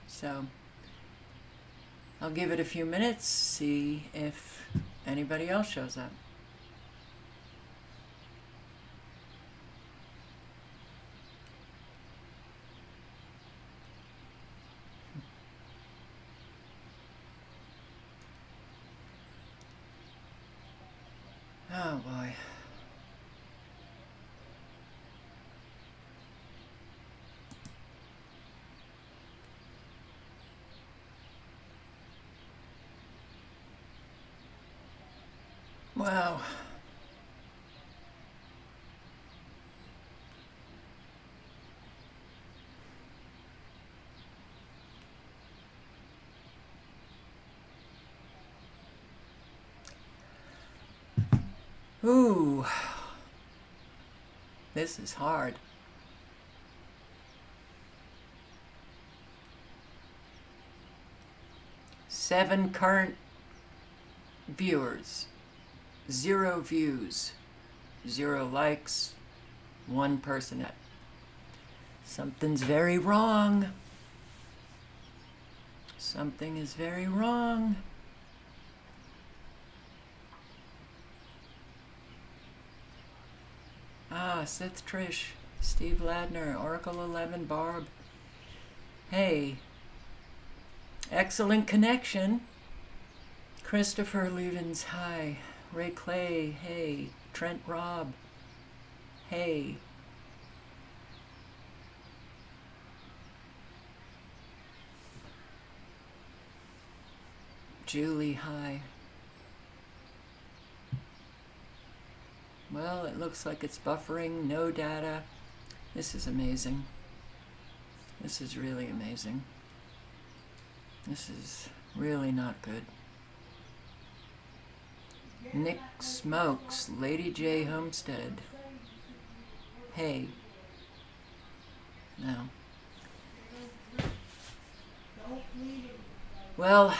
So I'll give it a few minutes, see if anybody else shows up. Oh boy. Wow. Ooh. This is hard. Seven current viewers, 0 views, 0 likes, 1 person. Something's very wrong. Something is very wrong. Ah, Sith Trish, Steve Ladner, Oracle 11, Barb. Hey. Excellent connection. Christopher Levens, hi. Ray Clay, hey. Trent Robb, hey. Julie, hi. Well, it looks like it's buffering, no data. This is amazing. This is really amazing. This is really not good. Nick Smokes, Lady J Homestead. Hey. No. Well,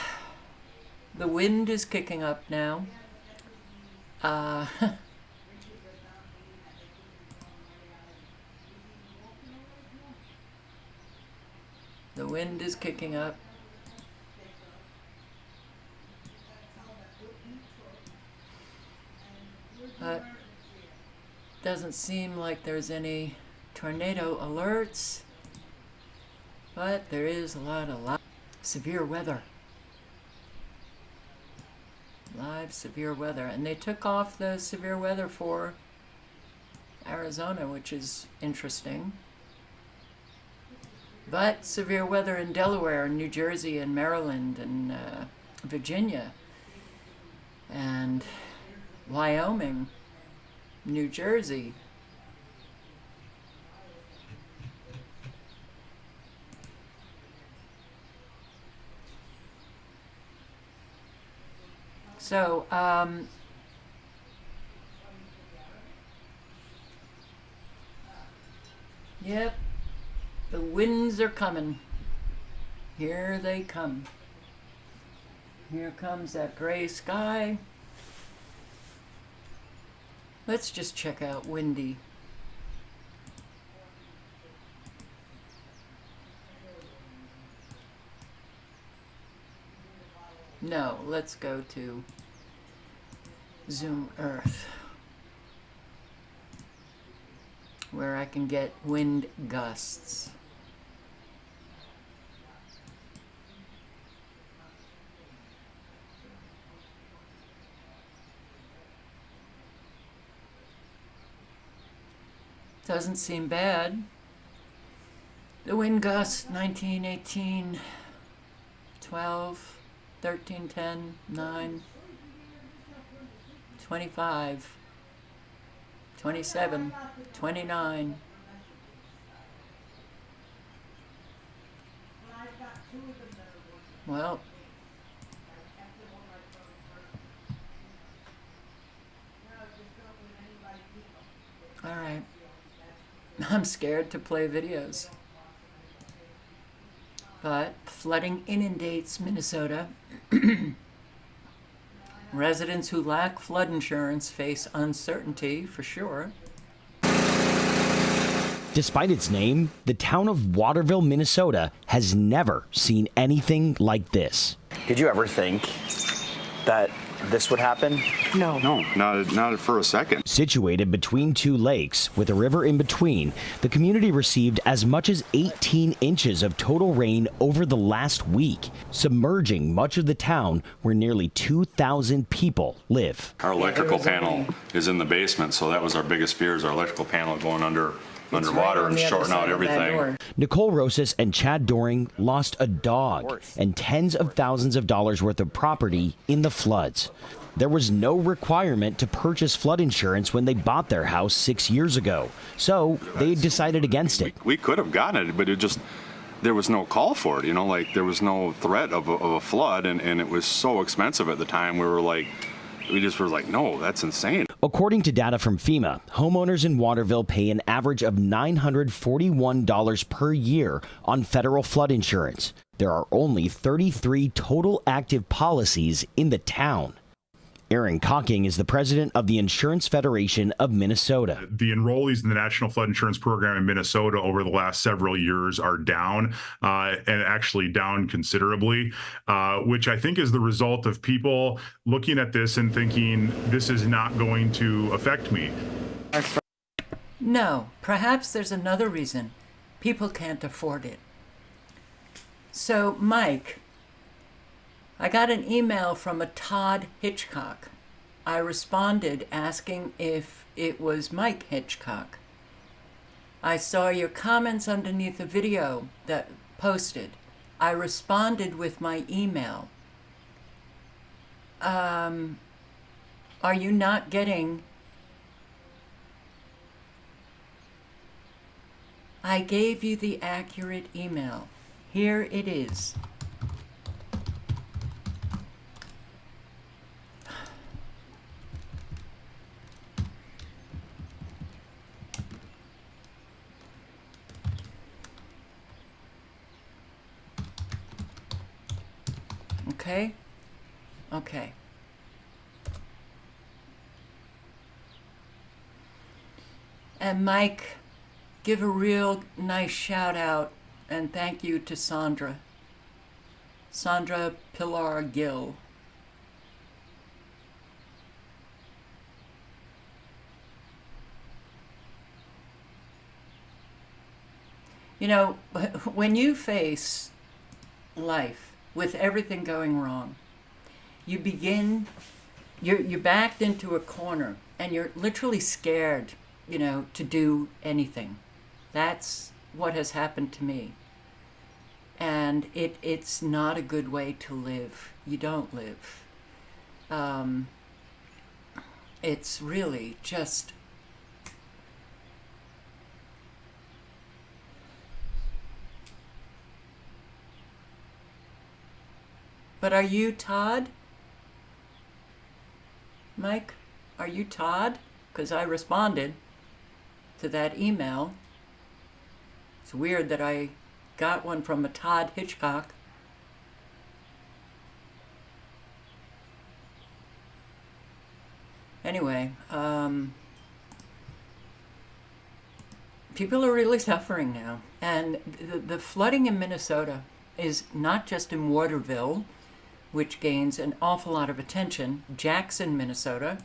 the wind is kicking up now. The wind is kicking up. But doesn't seem like there's any tornado alerts. But there is a lot of severe weather. Live severe weather. And they took off the severe weather for Arizona, which is interesting. But severe weather in Delaware, and New Jersey, and Maryland, and Virginia, and Wyoming, New Jersey. So, yep, the winds are coming. Here they come. Here comes that gray sky. Let's just check out Windy. No, let's go to Zoom Earth, where I can get wind gusts. Doesn't seem bad. The wind gusts 19, 18, 12, 13, 10, 9, 25, 27, 29. Well, all right. I'm scared to play videos. But flooding inundates Minnesota. Residents who lack flood insurance face uncertainty for sure. Despite its name, the town of Waterville, Minnesota has never seen anything like this. Did you ever think that this would happen? No, not for a second. Situated between two lakes with a river in between, the community received as much as 18 inches of total rain over the last week, submerging much of the town where nearly 2,000 people live. Our electrical panel is in the basement, so that was our biggest fear, is our electrical panel going underwater and shorting out everything. Nicole Rosas and Chad Doring lost a dog and tens of thousands of dollars worth of property in the floods. There was no requirement to purchase flood insurance when they bought their house 6 years ago, so they decided against it. We could have gotten it, but there was no call for it, like there was no threat of a flood, and it was so expensive at the time. We just were like, no, that's insane. According to data from FEMA, homeowners in Waterville pay an average of $941 per year on federal flood insurance. There are only 33 total active policies in the town. Aaron Cocking is the president of the Insurance Federation of Minnesota. The enrollees in the National Flood Insurance Program in Minnesota over the last several years are down, and actually down considerably, which I think is the result of people looking at this and thinking, this is not going to affect me. No, perhaps there's another reason. People can't afford it. So, Mike, I got an email from a Todd Hitchcock. I responded asking if it was Mike Hitchcock. I saw your comments underneath the video that posted. I responded with my email. Are you not getting... I gave you the accurate email. Here it is. Okay? Okay. And Mike, give a real nice shout out and thank you to Sandra Pilar Gill. When you face life with everything going wrong, you're backed into a corner and you're literally scared, to do anything. That's what has happened to me. And it's not a good way to live. You don't live. It's really just... But are you Todd? Mike, are you Todd? Because I responded to that email. It's weird that I got one from a Todd Hitchcock. Anyway, people are really suffering now. And the flooding in Minnesota is not just in Waterville, which gains an awful lot of attention. Jackson, Minnesota.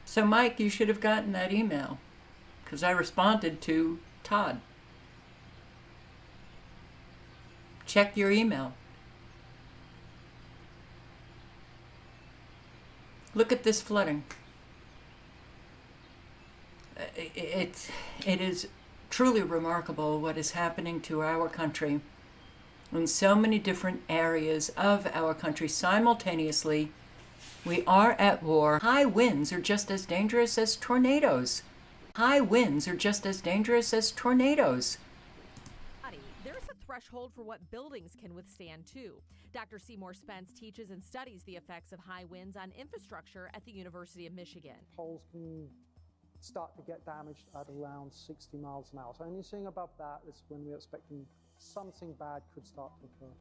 So, Mike, you should have gotten that email, because I responded to Todd. Check your email. Look at this flooding. It is truly remarkable what is happening to our country in so many different areas of our country simultaneously. We are at war. High winds are just as dangerous as tornadoes. High winds are just as dangerous as tornadoes. threshold for what buildings can withstand, too. Dr. Seymour Spence teaches and studies the effects of high winds on infrastructure at the University of Michigan. Poles can start to get damaged at around 60 miles an hour. So anything above that is when we're expecting something bad could start to occur.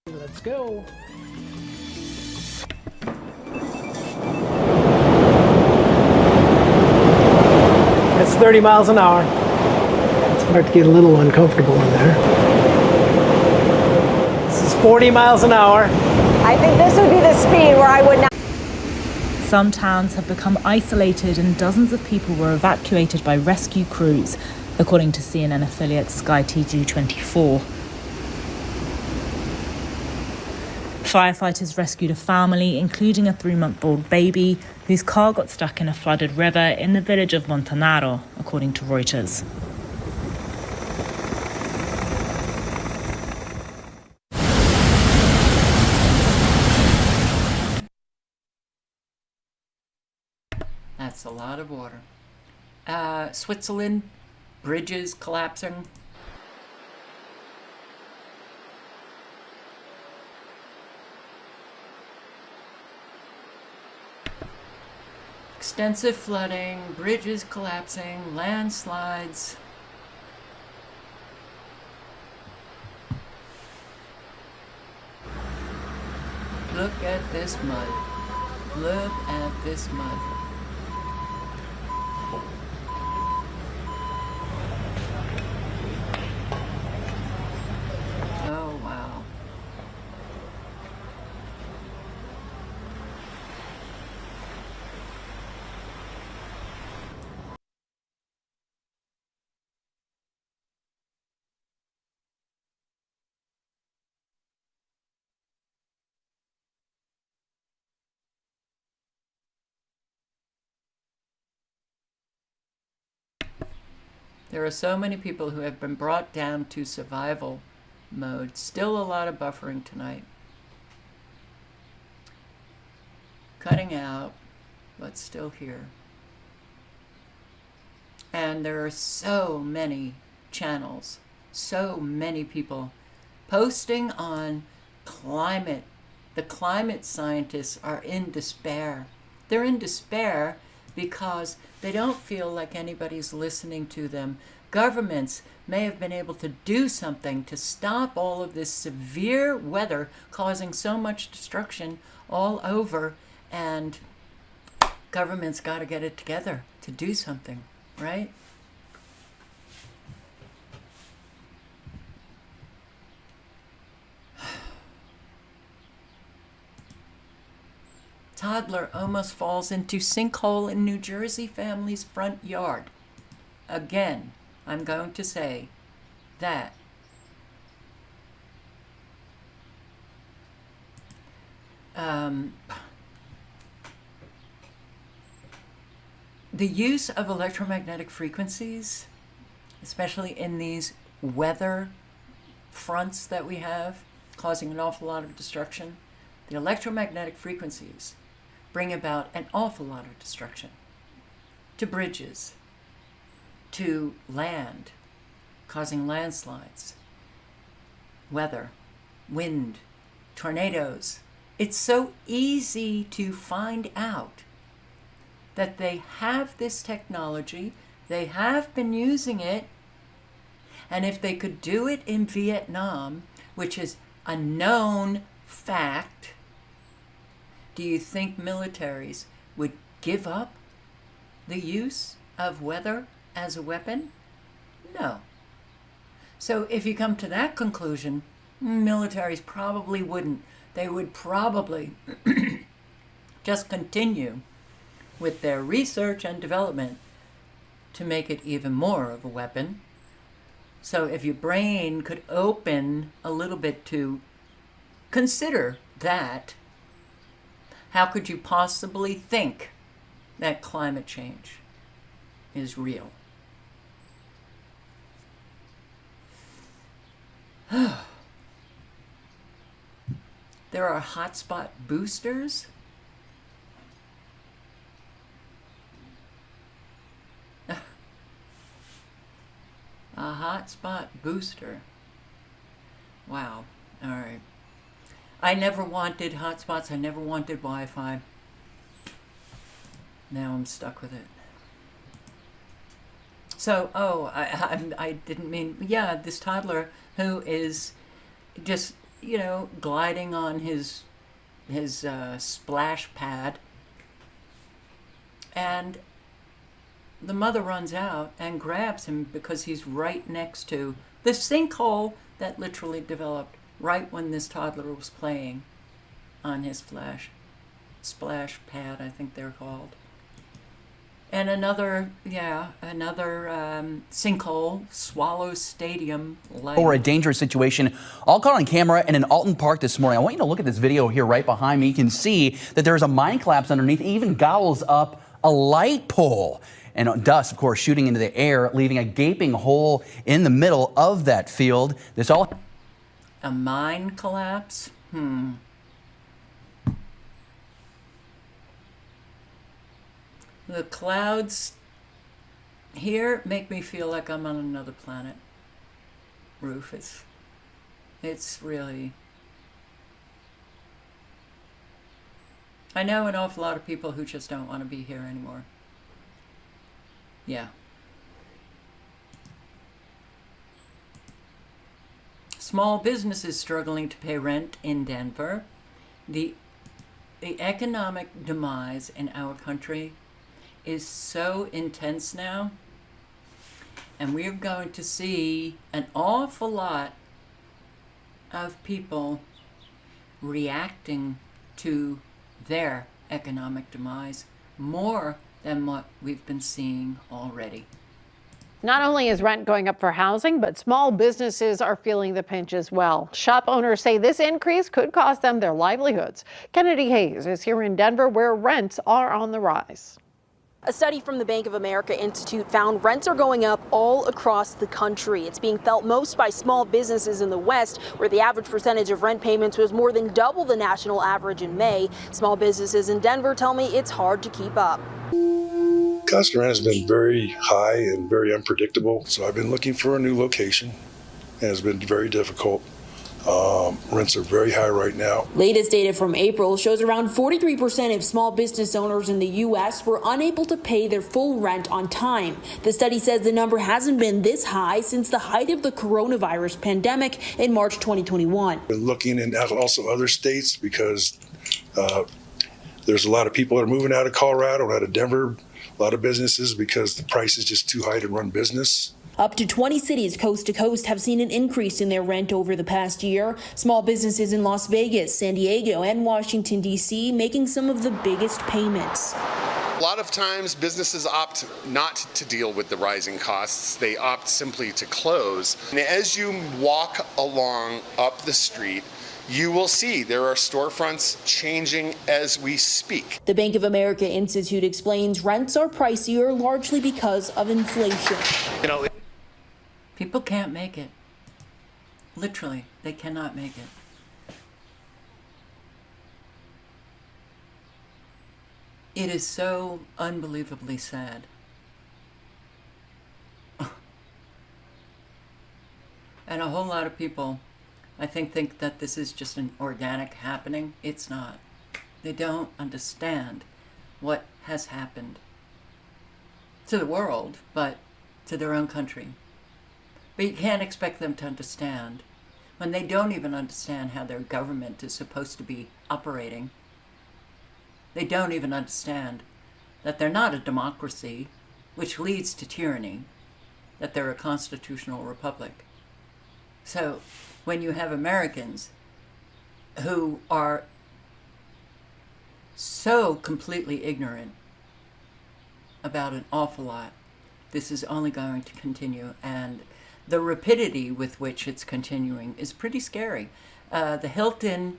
Let's go. That's 30 miles an hour. It's hard to get a little uncomfortable in there. This is 40 miles an hour. I think this would be the speed where I would not. Some towns have become isolated and dozens of people were evacuated by rescue crews, according to CNN affiliate Sky TG24. Firefighters rescued a family, including a 3-month-old baby, whose car got stuck in a flooded river in the village of Montanaro, according to Reuters. That's a lot of water. Switzerland, bridges collapsing. Extensive flooding, bridges collapsing, landslides. Look at this mud. Look at this mud. Oh, wow. There are so many people who have been brought down to survival mode. Still a lot of buffering tonight. Cutting out, but still here. And there are so many channels, so many people posting on climate. The climate scientists are in despair. They're in despair because they don't feel like anybody's listening to them. Governments may have been able to do something to stop all of this severe weather causing so much destruction all over, and government's got to get it together to do something, right? Toddler almost falls into sinkhole in New Jersey family's front yard. Again, I'm going to say that the use of electromagnetic frequencies, especially in these weather fronts that we have, causing an awful lot of destruction, the electromagnetic frequencies bring about an awful lot of destruction to bridges, to land, causing landslides, weather, wind, tornadoes. It's so easy to find out that they have this technology, they have been using it, and if they could do it in Vietnam, which is a known fact, do you think militaries would give up the use of weather as a weapon? No. So if you come to that conclusion, militaries probably wouldn't. They would probably just continue with their research and development to make it even more of a weapon. So if your brain could open a little bit to consider that, how could you possibly think that climate change is real? There are hotspot boosters? A hotspot booster. Wow. All right. I never wanted hotspots. I never wanted Wi-Fi. Now I'm stuck with it. So, I didn't mean, yeah, this toddler who is just, gliding on his splash pad, and the mother runs out and grabs him because he's right next to the sinkhole that literally developed right when this toddler was playing on his splash pad, I think they're called. And another sinkhole, Swallow Stadium. Or a dangerous situation, all caught on camera in an Alton Park this morning. I want you to look at this video here right behind me. You can see that there's a mine collapse underneath. It even gobbles up a light pole. And dust, of course, shooting into the air, leaving a gaping hole in the middle of that field. This all... A mine collapse? The clouds here make me feel like I'm on another planet. Roof, it's really... I know an awful lot of people who just don't want to be here anymore. Yeah. Small businesses struggling to pay rent in Denver. The economic demise in our country is so intense now, and we're going to see an awful lot of people reacting to their economic demise more than what we've been seeing already. Not only is rent going up for housing, but small businesses are feeling the pinch as well. Shop owners say this increase could cost them their livelihoods. Kennedy Hayes is here in Denver, where rents are on the rise. A study from the Bank of America Institute found rents are going up all across the country. It's being felt most by small businesses in the West, where the average percentage of rent payments was more than double the national average in May. Small businesses in Denver tell me it's hard to keep up. Cost of rent has been very high and very unpredictable, so I've been looking for a new location, and it's been very difficult. Rents are very high right now. Latest data from April shows around 43% of small business owners in the U.S. were unable to pay their full rent on time. The study says the number hasn't been this high since the height of the coronavirus pandemic in March 2021. We're looking in also other states because there's a lot of people that are moving out of Colorado, out of Denver, a lot of businesses because the price is just too high to run business. Up to 20 cities coast to coast have seen an increase in their rent over the past year. Small businesses in Las Vegas, San Diego, and Washington, D.C. making some of the biggest payments. A lot of times businesses opt not to deal with the rising costs. They opt simply to close. And as you walk along up the street, you will see there are storefronts changing as we speak. The Bank of America Institute explains rents are pricier largely because of inflation. People can't make it. Literally, they cannot make it. It is so unbelievably sad. And a whole lot of people, I think that this is just an organic happening. It's not. They don't understand what has happened to the world, but to their own country. But you can't expect them to understand when they don't even understand how their government is supposed to be operating. They don't even understand that they're not a democracy, which leads to tyranny, that they're a constitutional republic. So when you have Americans who are so completely ignorant about an awful lot, this is only going to continue, and the rapidity with which it's continuing is pretty scary. The Hilton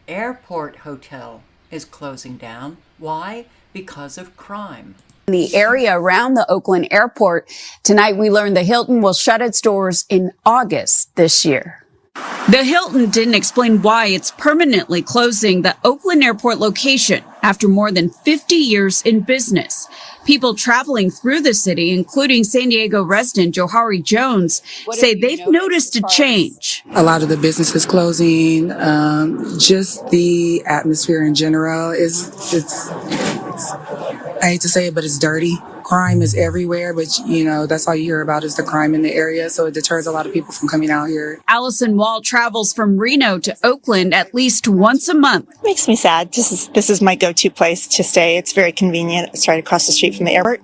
Airport Hotel is closing down. Why? Because of crime. The area around the Oakland airport. Tonight, we learned the Hilton will shut its doors in August this year. The Hilton didn't explain why it's permanently closing the Oakland Airport location after more than 50 years in business. People traveling through the city, including San Diego resident Johari Jones, say they've noticed a change. A lot of the businesses closing, just the atmosphere in general it's I hate to say it, but it's dirty. Crime is everywhere, but that's all you hear about is the crime in the area. So it deters a lot of people from coming out here. Allison Wall travels from Reno to Oakland at least once a month. It makes me sad. This is my go-to place to stay. It's very convenient. It's right across the street from the airport.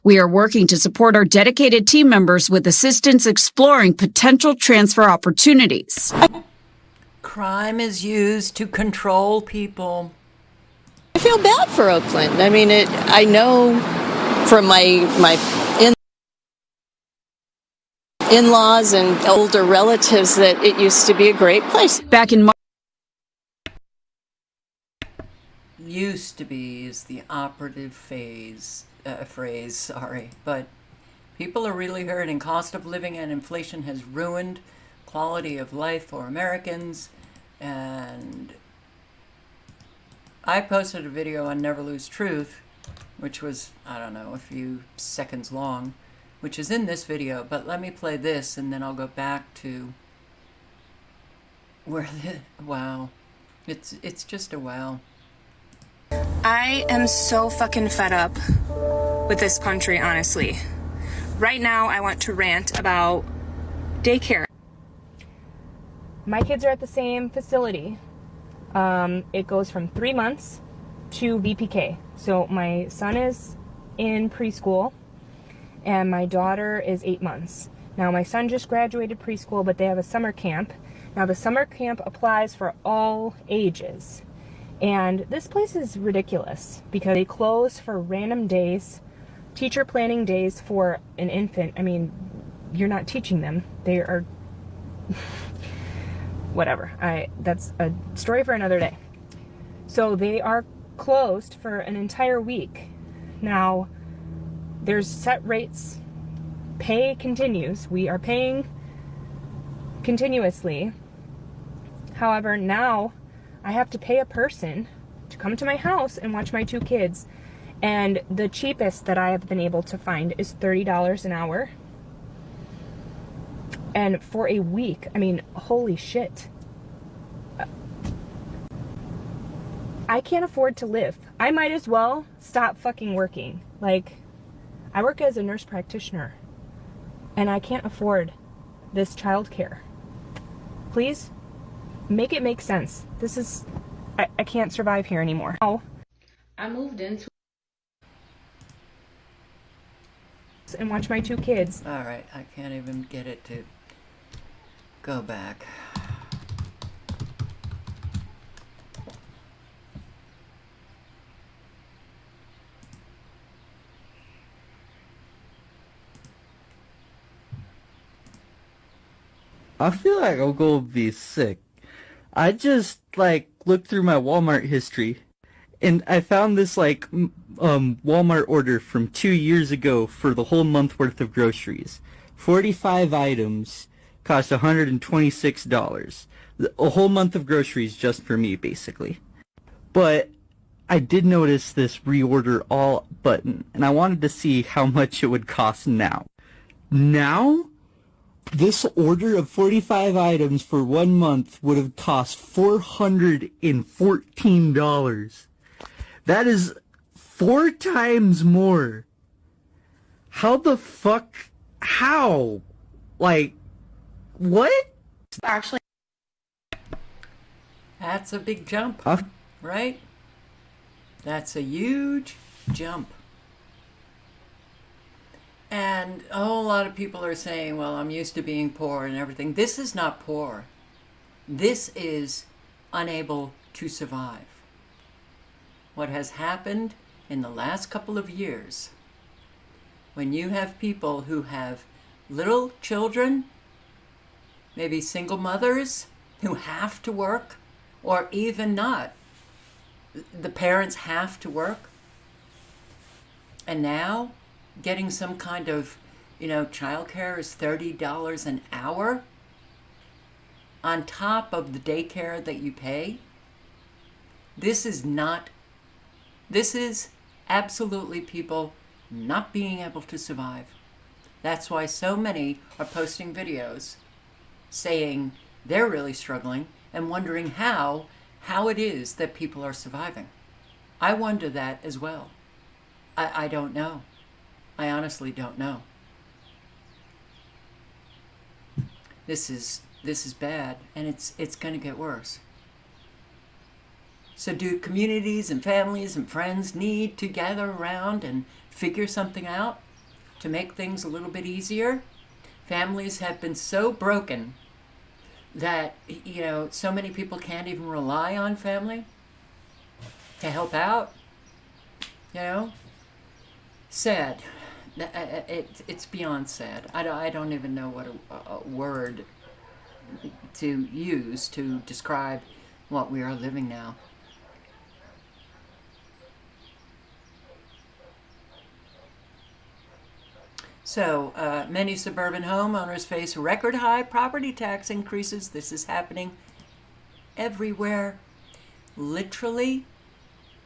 We are working to support our dedicated team members with assistance exploring potential transfer opportunities. Crime is used to control people. I feel bad for Oakland. I mean, I know from my in-laws and older relatives that it used to be a great place. Back in March. Used to be is the operative phrase, but people are really hurting. Cost of living and inflation has ruined quality of life for Americans, and I posted a video on Never Lose Truth, which was, I don't know, a few seconds long, which is in this video, but let me play this and then I'll go back to where wow. It's just a wow. I am so fucking fed up with this country, honestly. Right now, I want to rant about daycare. My kids are at the same facility. It goes from 3 months to VPK. So my son is in preschool and my daughter is 8 months. Now my son just graduated preschool, but they have a summer camp. Now the summer camp applies for all ages. And this place is ridiculous because they close for random days, teacher planning days for an infant. I mean, you're not teaching them. They are whatever. That's a story for another day. So they are closed for an entire week. Now, there's set rates. Pay continues. We are paying continuously. However, now I have to pay a person to come to my house and watch my 2 kids. And the cheapest that I have been able to find is $30 an hour. And for a week, I mean, holy shit. I can't afford to live. I might as well stop fucking working. Like, I work as a nurse practitioner and I can't afford this childcare. Please make it make sense. This is, I can't survive here anymore. Oh, I moved into and watch my 2 kids. All right, I can't even get it to go back. I feel like I'm gonna be sick. I just looked through my Walmart history and I found this Walmart order from 2 years ago for the whole month worth of groceries. 45 items cost $126. A whole month of groceries just for me, basically. But I did notice this reorder all button and I wanted to see how much it would cost now. Now? This order of 45 items for 1 month would have cost $414. That is 4 times more. How the fuck? How? What? Actually, that's a big jump, right? That's a huge jump. And a whole lot of people are saying, well, I'm used to being poor and everything. This is not poor. This is unable to survive. What has happened in the last couple of years, when you have people who have little children, maybe single mothers who have to work, or even not, the parents have to work, and now getting some kind of, childcare is $30 an hour. on top of the daycare that you pay. This is absolutely people not being able to survive. That's why so many are posting videos saying they're really struggling and wondering how it is that people are surviving. I wonder that as well. I don't know. I honestly don't know. This is bad, and it's going to get worse. So do communities and families and friends need to gather around and figure something out to make things a little bit easier? Families have been so broken that, so many people can't even rely on family to help out. Sad. It's beyond sad. I don't even know what a word to use to describe what we are living now. So, many suburban homeowners face record high property tax increases. This is happening everywhere. Literally,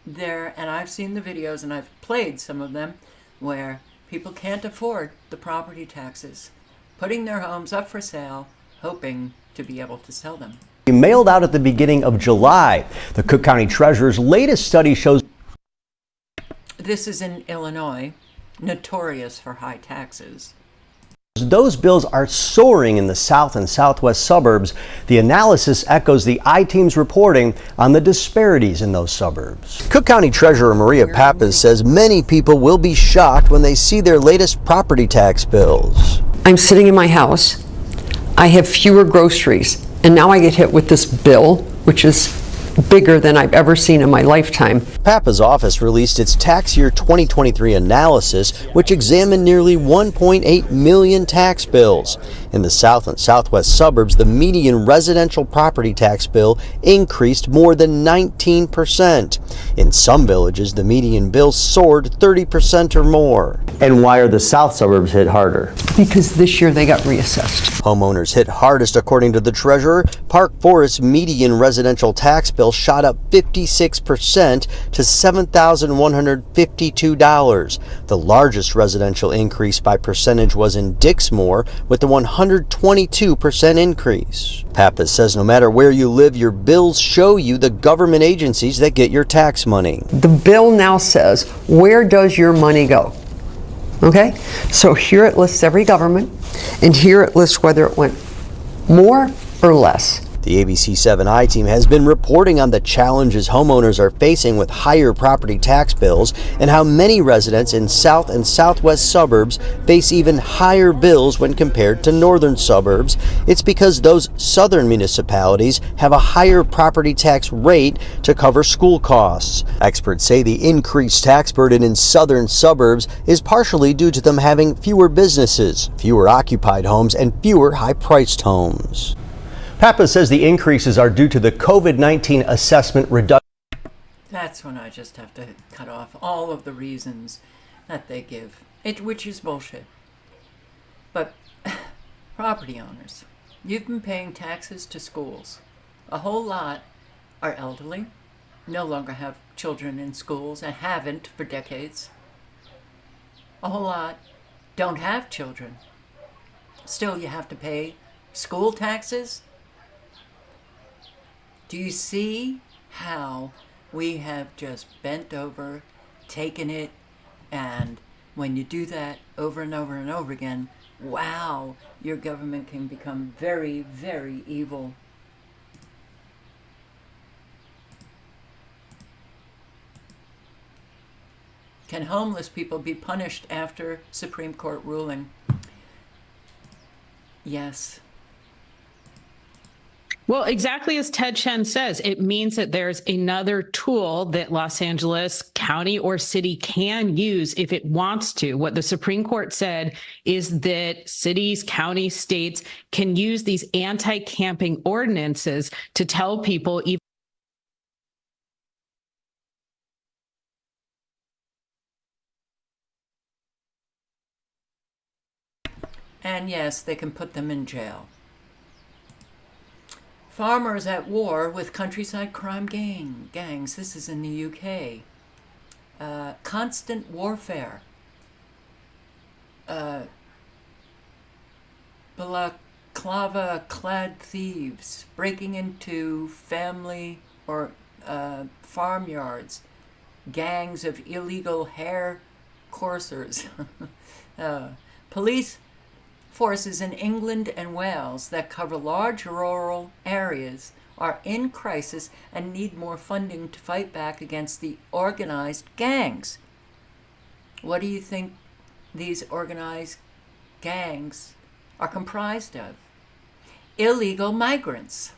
and I've seen the videos and I've played some of them, where people can't afford the property taxes, putting their homes up for sale, hoping to be able to sell them. Mailed out at the beginning of July. The Cook County Treasurer's latest study shows. This is in Illinois, notorious for high taxes. Those bills are soaring in the south and southwest suburbs. The analysis echoes the I-Team's reporting on the disparities in those suburbs. Cook County Treasurer Maria Pappas says many people will be shocked when they see their latest property tax bills. I'm sitting in my house. I have fewer groceries, and now I get hit with this bill, which is bigger than I've ever seen in my lifetime. Pappas' office released its tax year 2023 analysis, which examined nearly 1.8 million tax bills. In the south and southwest suburbs, the median residential property tax bill increased more than 19%. In some villages, the median bill soared 30% or more. And why are the south suburbs hit harder? Because this year they got reassessed. Homeowners hit hardest, according to the treasurer. Park Forest's median residential tax bill shot up 56% to $7,152. The largest residential increase by percentage was in Dixmoor, with the 122% increase. Pappas says no matter where you live, your bills show you the government agencies that get your tax money. The bill now says, where does your money go? Okay, so here it lists every government, and here it lists whether it went more or less. The ABC7 I-Team has been reporting on the challenges homeowners are facing with higher property tax bills and how many residents in south and southwest suburbs face even higher bills when compared to northern suburbs. It's because those southern municipalities have a higher property tax rate to cover school costs. Experts say the increased tax burden in southern suburbs is partially due to them having fewer businesses, fewer occupied homes, and fewer high-priced homes. Pappas says the increases are due to the COVID-19 assessment reduction. That's when I just have to cut off all of the reasons that they give, which is bullshit. But property owners, you've been paying taxes to schools. A whole lot are elderly, no longer have children in schools, and haven't for decades. A whole lot don't have children. Still, you have to pay school taxes. Do you see how we have just bent over, taken it, and when you do that over and over and over again, wow, your government can become very, very evil. Can homeless people be punished after Supreme Court ruling? Yes. Well, exactly as Ted Chen says, it means that there's another tool that Los Angeles County or city can use if it wants to. What the Supreme Court said is that cities, counties, states can use these anti-camping ordinances to tell people even and yes, they can put them in jail. Farmers at war with countryside crime gangs. This is in the UK. Constant warfare. Balaclava-clad thieves breaking into family or farmyards. Gangs of illegal hair coursers. Police forces in England and Wales that cover large rural areas are in crisis and need more funding to fight back against the organized gangs. What do you think these organized gangs are comprised of? Illegal migrants.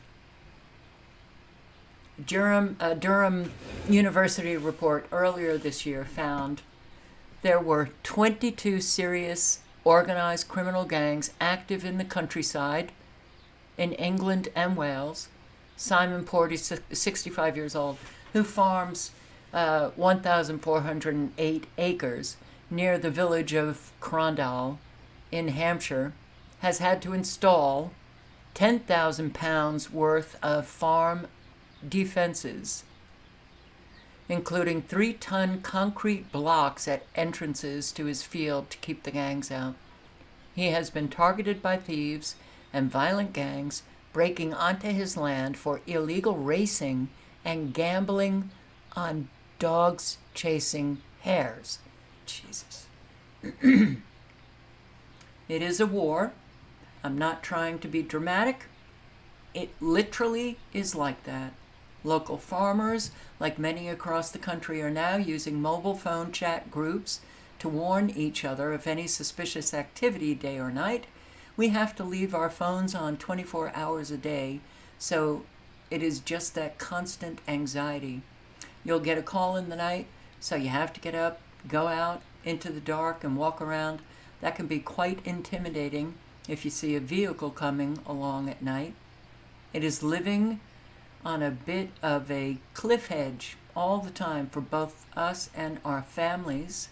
Durham University report earlier this year found there were 22 serious organized criminal gangs active in the countryside in England and Wales. Simon Porty, 65 years old, who farms 1,408 acres near the village of Crondall in Hampshire, has had to install 10,000 pounds worth of farm defenses, including 3-ton concrete blocks at entrances to his field to keep the gangs out. He has been targeted by thieves and violent gangs breaking onto his land for illegal racing and gambling on dogs chasing hares. Jesus. It is a war. I'm not trying to be dramatic. It literally is like that. Local farmers, like many across the country, are now using mobile phone chat groups to warn each other of any suspicious activity day or night. We have to leave our phones on 24 hours a day, so it is just that constant anxiety. You'll get a call in the night, so you have to get up, go out into the dark and walk around. That can be quite intimidating if you see a vehicle coming along at night. It is living on a bit of a cliff edge all the time for both us and our families.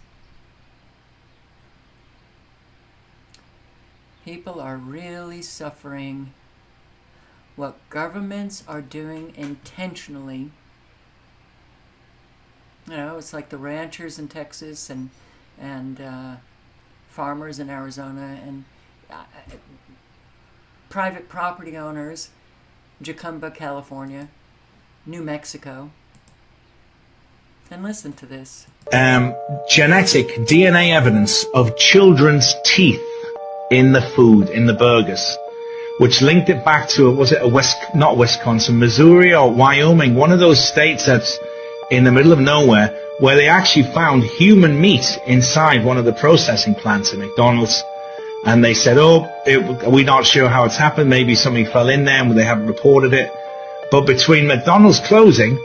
People are really suffering. What governments are doing intentionally, you know, it's like the ranchers in Texas and farmers in Arizona and private property owners, Jacumba, California, New Mexico. And listen to this. Genetic DNA evidence of children's teeth in the food, in the burgers, which linked it back to, was it not Wisconsin, Missouri or Wyoming, one of those states that's in the middle of nowhere, where they actually found human meat inside one of the processing plants at McDonald's. And they said, we're not sure how it's happened, maybe something fell in there and they haven't reported it. But between McDonald's closing,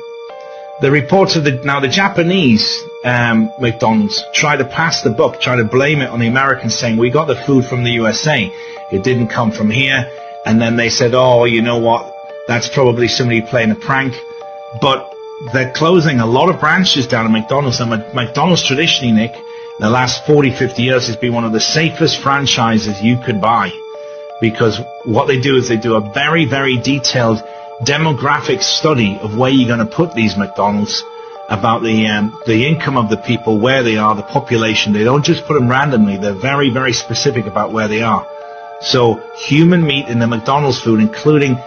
the reports of the Japanese McDonald's try to pass the buck, try to blame it on the Americans, saying we got the food from the USA, it didn't come from here. And then they said, you know what, that's probably somebody playing a prank. But they're closing a lot of branches down at McDonald's, and McDonald's traditionally, Nick, the last 40, 50 years has been one of the safest franchises you could buy, because what they do is they do a very, very detailed demographic study of where you're going to put these McDonald's, about the income of the people, where they are, the population. They don't just put them randomly. They're very, very specific about where they are. So human meat in the McDonald's food, including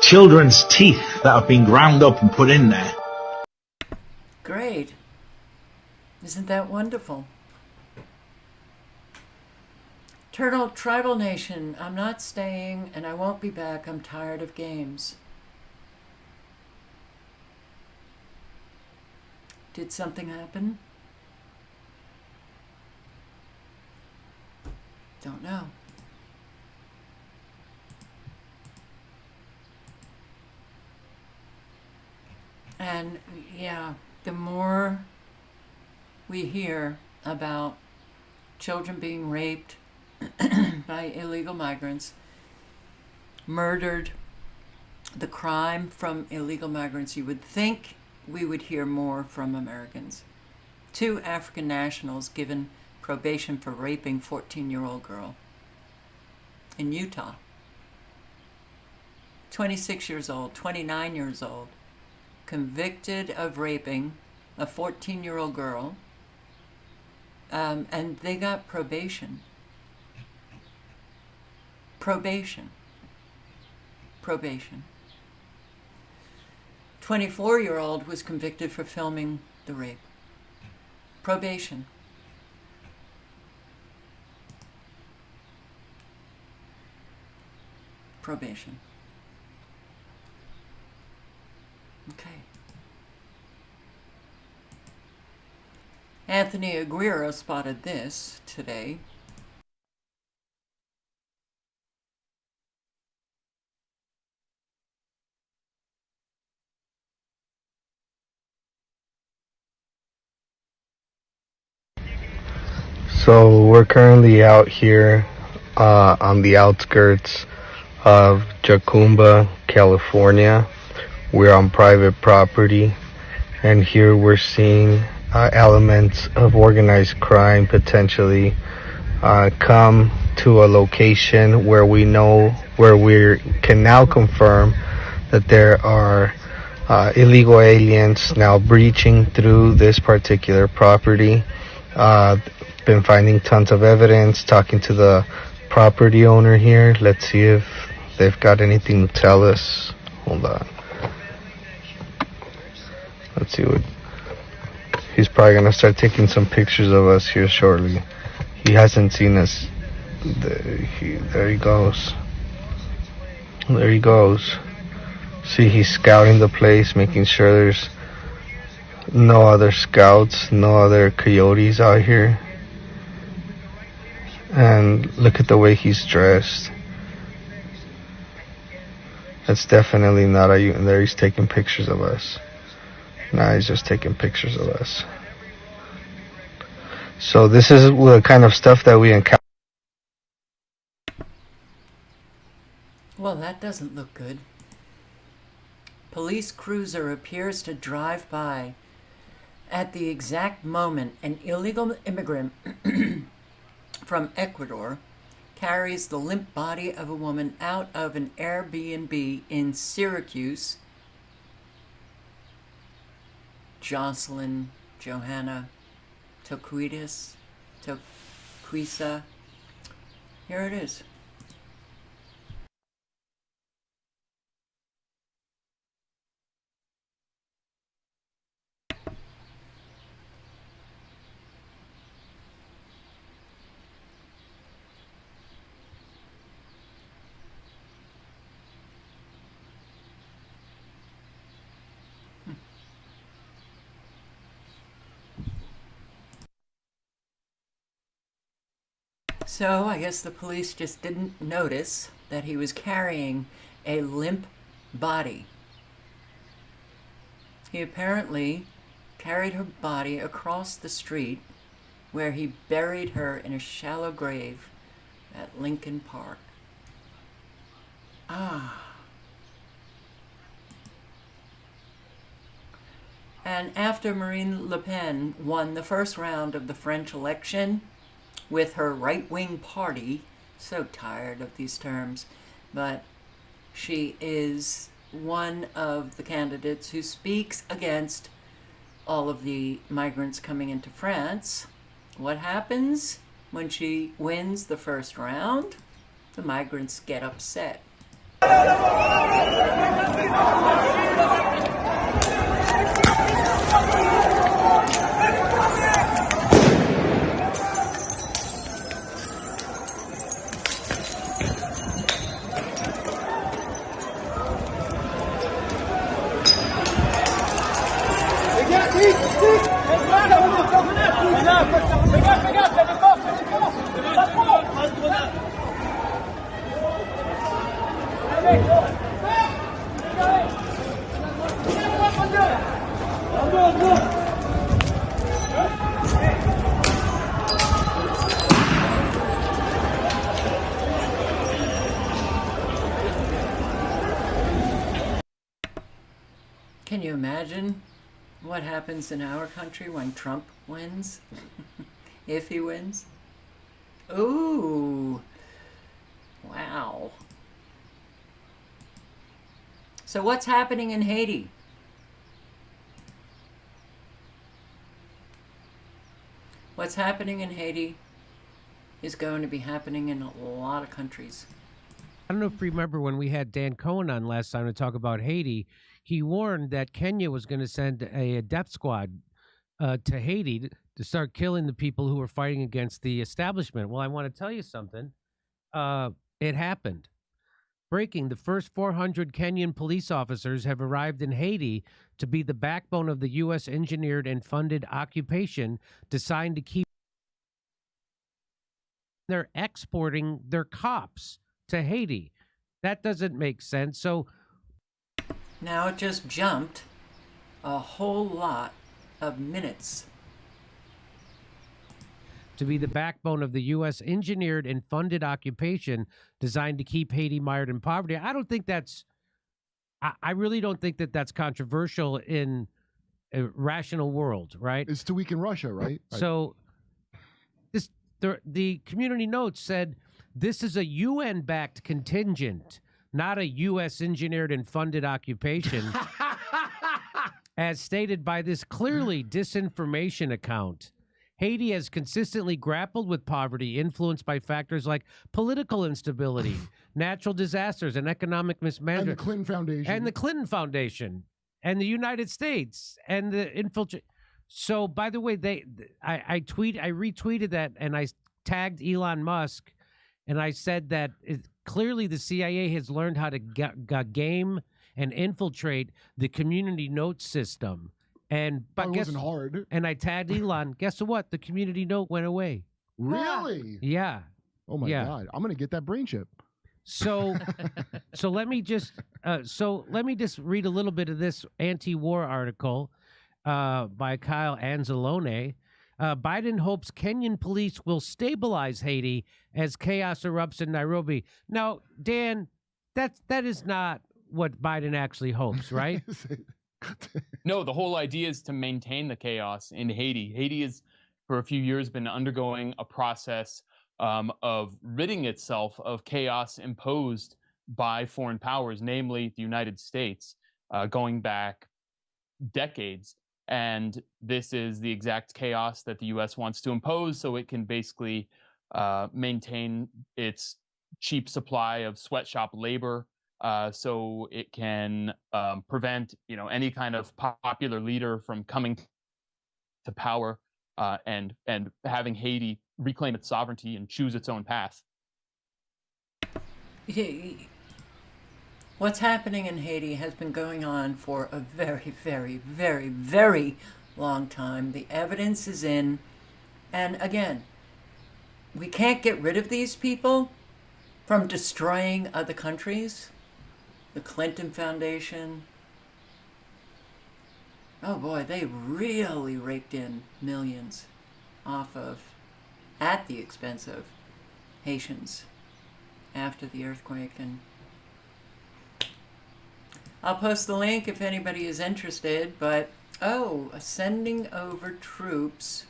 children's teeth that have been ground up and put in there. Great. Isn't that wonderful? Turtle Tribal Nation, I'm not staying and I won't be back. I'm tired of games. Did something happen? Don't know. And yeah, the more we hear about children being raped by illegal migrants, murdered, the crime from illegal migrants, you would think we would hear more from Americans. 2 African nationals given probation for raping 14-year-old girl in Utah. 26 years old, 29 years old, convicted of raping a 14-year-old girl, and they got probation. Probation. 24-year-old was convicted for filming the rape. Probation. Probation. Okay. Anthony Aguirre spotted this today. So we're currently out here on the outskirts of Jacumba, California. We're on private property, and here we're seeing elements of organized crime potentially come to a location where we can now confirm that there are illegal aliens now breaching through this particular property. Been finding tons of evidence, talking to the property owner here. Let's see if they've got anything to tell us. Hold on. Let's see what... He's probably gonna start taking some pictures of us here shortly. He hasn't seen us. There he goes. There he goes. See, he's scouting the place, making sure there's no other scouts, no other coyotes out here. And look at the way he's dressed. That's definitely not a... There he's taking pictures of us. Now he's just taking pictures of us. So this is the kind of stuff that we encounter. Well, that doesn't look good. Police cruiser appears to drive by at the exact moment an illegal immigrant from Ecuador carries the limp body of a woman out of an Airbnb in Syracuse. Jocelyn Johanna Toquisa. Here it is. So I guess the police just didn't notice that he was carrying a limp body. He apparently carried her body across the street where he buried her in a shallow grave at Lincoln Park. And after Marine Le Pen won the first round of the French election with her right-wing party, so tired of these terms, but she is one of the candidates who speaks against all of the migrants coming into France. What happens when she wins the first round? The migrants get upset. Can you imagine what happens in our country when Trump wins? If he wins? Ooh. Wow. So what's happening in Haiti? What's happening in Haiti is going to be happening in a lot of countries. I don't know if you remember when we had Dan Cohen on last time to talk about Haiti. He warned that Kenya was going to send a death squad to Haiti to start killing the people who were fighting against the establishment. Well, I want to tell you something. It happened. Breaking, the first 400 Kenyan police officers have arrived in Haiti to be the backbone of the U.S. engineered and funded occupation designed to keep. They're exporting their cops to Haiti. That doesn't make sense. So now it just jumped a whole lot of minutes. To be the backbone of the U.S. engineered and funded occupation designed to keep Haiti mired in poverty. I don't think that's, I really don't think that that's controversial in a rational world, right? It's to weaken Russia, right? So the community notes said this is a UN-backed contingent, not a U.S. engineered and funded occupation, as stated by this clearly disinformation account. Haiti has consistently grappled with poverty influenced by factors like political instability, natural disasters, and economic mismanagement. And the Clinton Foundation. And the Clinton Foundation. And the United States. And the infiltration. So, by the way, I retweeted that, and I tagged Elon Musk, and I said that clearly the CIA has learned how to game and infiltrate the community note system. But it wasn't hard. And I tagged Elon. Guess what? The community note went away. Really? Yeah. Oh my God! I'm gonna get that brain chip. So, let me just read a little bit of this anti-war article by Kyle Anzalone. Biden hopes Kenyan police will stabilize Haiti as chaos erupts in Nairobi. Now, Dan, that is not what Biden actually hopes, right? No, the whole idea is to maintain the chaos in Haiti. Haiti has, for a few years, been undergoing a process of ridding itself of chaos imposed by foreign powers, namely the United States, going back decades. And this is the exact chaos that the U.S. wants to impose so it can basically maintain its cheap supply of sweatshop labor, so it can prevent, any kind of popular leader from coming to power and having Haiti reclaim its sovereignty and choose its own path. What's happening in Haiti has been going on for a very, very, very, very long time. The evidence is in, and again, we can't get rid of these people from destroying other countries. The Clinton Foundation. Oh boy, they really raked in millions at the expense of Haitians after the earthquake. And I'll post the link if anybody is interested, but sending over troops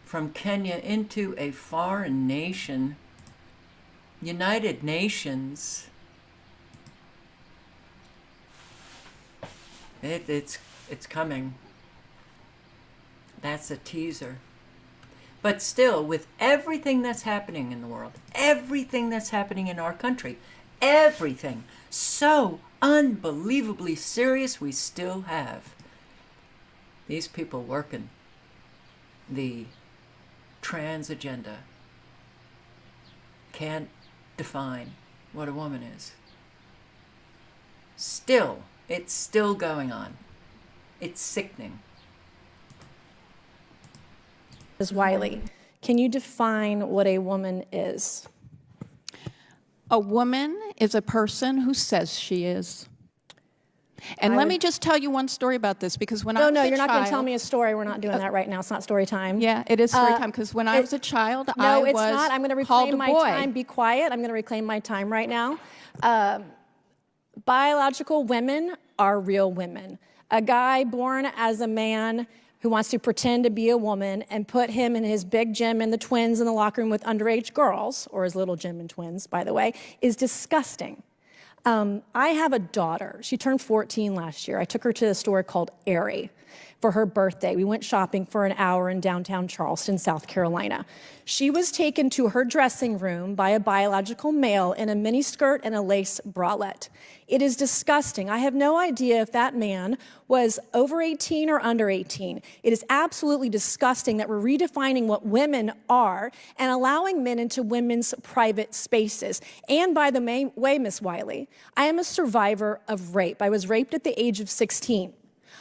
from Kenya into a foreign nation. United Nations. It's coming. That's a teaser. But still, with everything that's happening in the world, everything that's happening in our country, everything so unbelievably serious, we still have these people working the trans agenda. Can't define what a woman is. Still, it's still going on. It's sickening. Ms. Wiley, can you define what a woman is? A woman is a person who says she is. And let me just tell you one story about this, because when I was a child... No, you're not going to tell me a story. We're not doing that right now. It's not story time. Yeah, it is story time, because when I was a child, I was called a boy. No, it's not. I'm going to reclaim my time. Be quiet. I'm going to reclaim my time right now. Biological women are real women. A guy born as a man who wants to pretend to be a woman and put him and his big Jim and the twins in the locker room with underage girls, or his little Jim and twins, by the way, is disgusting. I have a daughter. She turned 14 last year. I took her to a store called Aerie for her birthday. We went shopping for an hour in downtown Charleston, South Carolina. She was taken to her dressing room by a biological male in a miniskirt and a lace bralette. It is disgusting. I have no idea if that man was over 18 or under 18. It is absolutely disgusting that we're redefining what women are and allowing men into women's private spaces. And by the way, Miss Wiley, I am a survivor of rape. I was raped at the age of 16.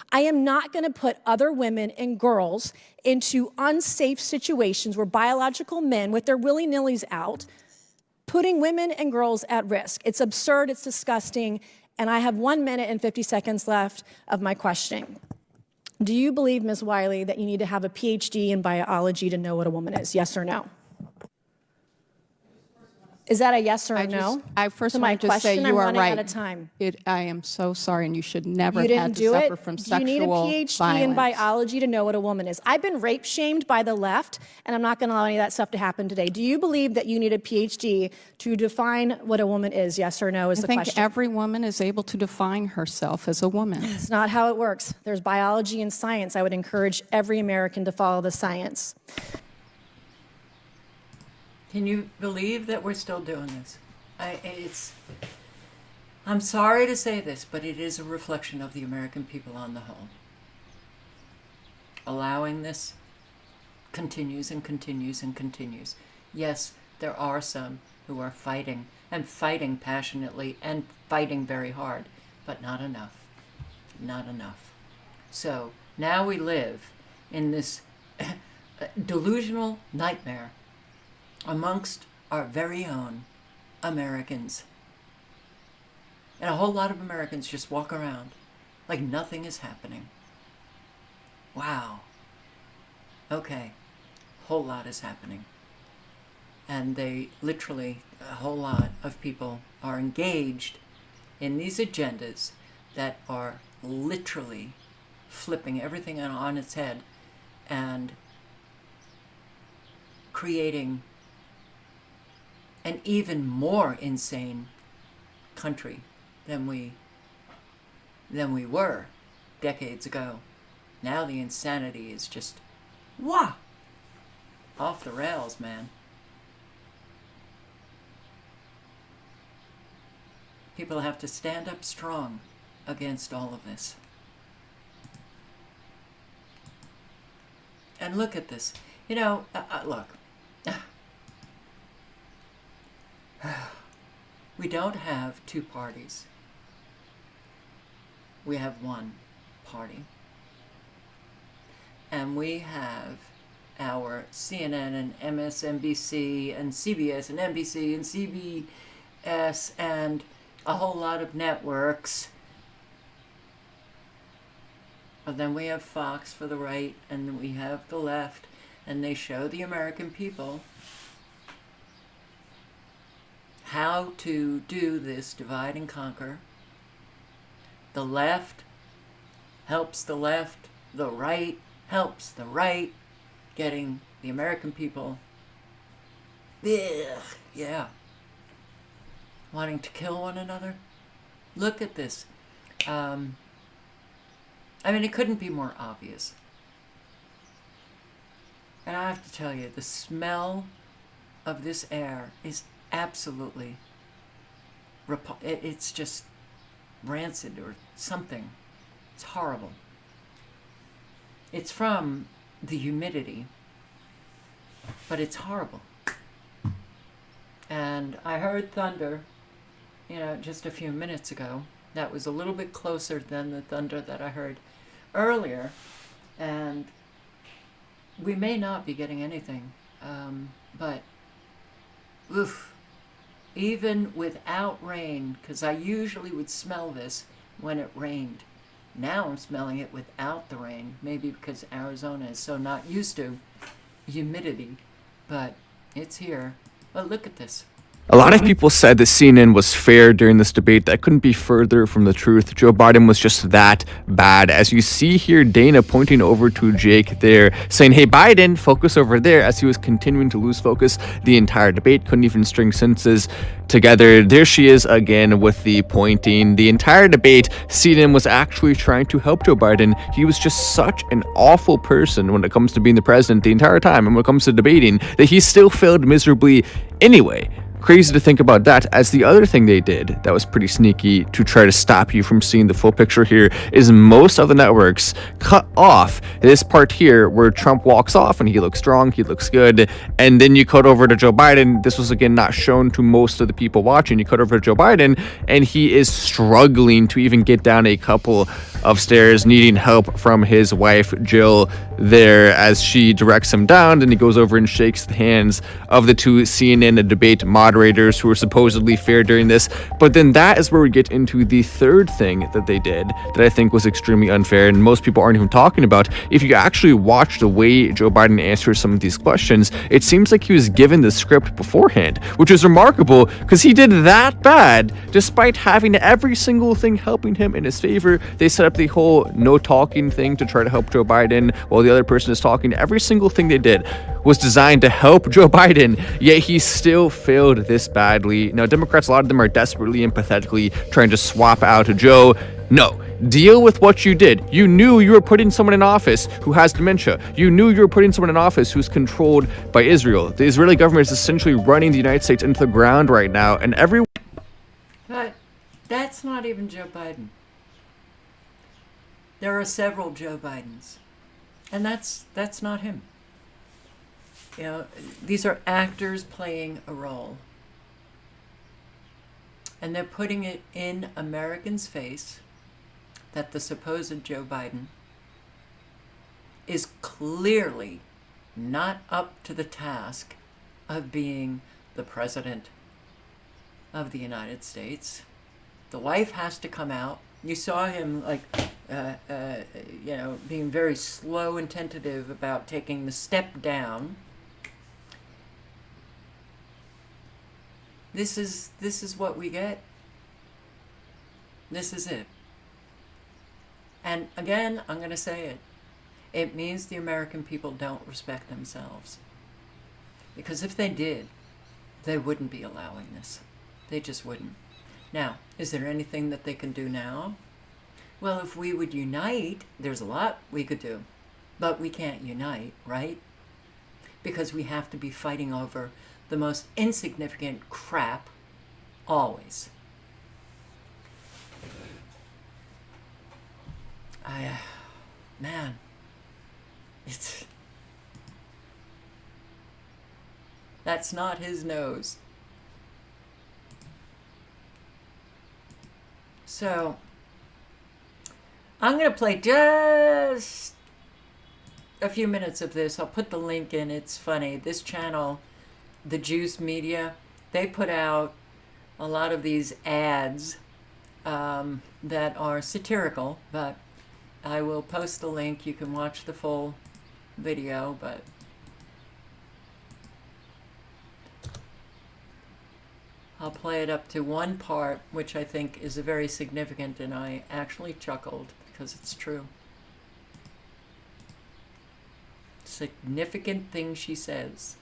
I am not going to put other women and girls into unsafe situations where biological men with their willy-nillys out, putting women and girls at risk. It's absurd, it's disgusting, and I have 1 minute and 50 seconds left of my questioning. Do you believe, Ms. Wiley, that you need to have a PhD in biology to know what a woman is? Yes or no? Is that a yes or a no? I first to want my to just say question? you I'm are running right. out of time. I am so sorry, and you should never You have had didn't to do suffer it? from Do sexual you need a PhD violence. in biology to know what a woman is? I've been rape shamed by the left, and I'm not going to allow any of that stuff to happen today. Do you believe that you need a PhD to define what a woman is? Yes or no is the I think question. every woman is able to define herself as a woman. It's not how it works. There's biology and science. I would encourage every American to follow the science. Can you believe that we're still doing this? I'm sorry to say this, but it is a reflection of the American people on the whole. Allowing this continues and continues and continues. Yes, there are some who are fighting, and fighting passionately, and fighting very hard, but not enough. Not enough. So now we live in this delusional nightmare amongst our very own Americans. And a whole lot of Americans just walk around like nothing is happening. Wow. Okay. A whole lot is happening. And they literally, a whole lot of people are engaged in these agendas that are literally flipping everything on its head and creating an even more insane country than we were decades ago. Now the insanity is just, wah, off the rails, man. People have to stand up strong against all of this. And look at this. You know, look. We don't have two parties. We have one party. And we have our CNN and MSNBC and CBS and NBC and CBS and a whole lot of networks. But then we have Fox for the right, and then we have the left, and they show the American people how to do this divide and conquer. The left helps the left, the right helps the right, getting the American people, wanting to kill one another. Look at this. I mean, it couldn't be more obvious. And I have to tell you, the smell of this air is absolutely it's just rancid or something. It's horrible. It's from the humidity, but it's horrible. And I heard thunder, just a few minutes ago. That was a little bit closer than the thunder that I heard earlier, and we may not be getting anything, but oof. Even without rain, because I usually would smell this when it rained. Now I'm smelling it without the rain, maybe because Arizona is so not used to humidity, but it's here. But look at this. A lot of people said that CNN was fair during this debate. That couldn't be further from the truth. Joe Biden was just that bad. As you see here, Dana pointing over to Jake there, saying, hey, Biden, focus over there, as he was continuing to lose focus the entire debate. Couldn't even string sentences together. There she is again with the pointing. The entire debate, CNN was actually trying to help Joe Biden. He was just such an awful person when it comes to being the president the entire time, and when it comes to debating, that he still failed miserably anyway. Crazy to think about that. As the other thing they did that was pretty sneaky to try to stop you from seeing the full picture here is most of the networks cut off this part here where Trump walks off and he looks strong, he looks good, and then you cut over to Joe Biden. This was again not shown to most of the people watching. You cut over to Joe Biden and he is struggling to even get down a couple of stairs, needing help from his wife Jill there as she directs him down. Then he goes over and shakes the hands of the two CNN debate moderators who were supposedly fair during this. But then that is where we get into the third thing that they did that I think was extremely unfair and most people aren't even talking about. If you actually watch the way Joe Biden answers some of these questions, it seems like he was given the script beforehand, which is remarkable because he did that bad despite having every single thing helping him in his favor. They set up the whole no talking thing to try to help Joe Biden while the other person is talking. Every single thing they did was designed to help Joe Biden, yet he still failed this badly. Now, Democrats, a lot of them are desperately and pathetically trying to swap out Joe. No. Deal with what you did. You knew you were putting someone in office who has dementia. You knew you were putting someone in office who's controlled by Israel. The Israeli government is essentially running the United States into the ground right now, and But that's not even Joe Biden. There are several Joe Bidens, and that's not him. You know, these are actors playing a role, and they're putting it in Americans' face that the supposed Joe Biden is clearly not up to the task of being the president of the United States. The wife has to come out. You saw him being very slow and tentative about taking the step down. This is what we get. This is it. And again, I'm going to say it. It means the American people don't respect themselves. Because if they did, they wouldn't be allowing this. They just wouldn't. Now, is there anything that they can do now? Well, if we would unite, there's a lot we could do. But we can't unite, right? Because we have to be fighting over the most insignificant crap always. That's not his nose. So, I'm going to play just a few minutes of this. I'll put the link in. It's funny. This channel, The Juice Media, they put out a lot of these ads that are satirical, but I will post the link. You can watch the full video, but I'll play it up to one part, which I think is a very significant, and I actually chuckled because it's true. Significant thing she says.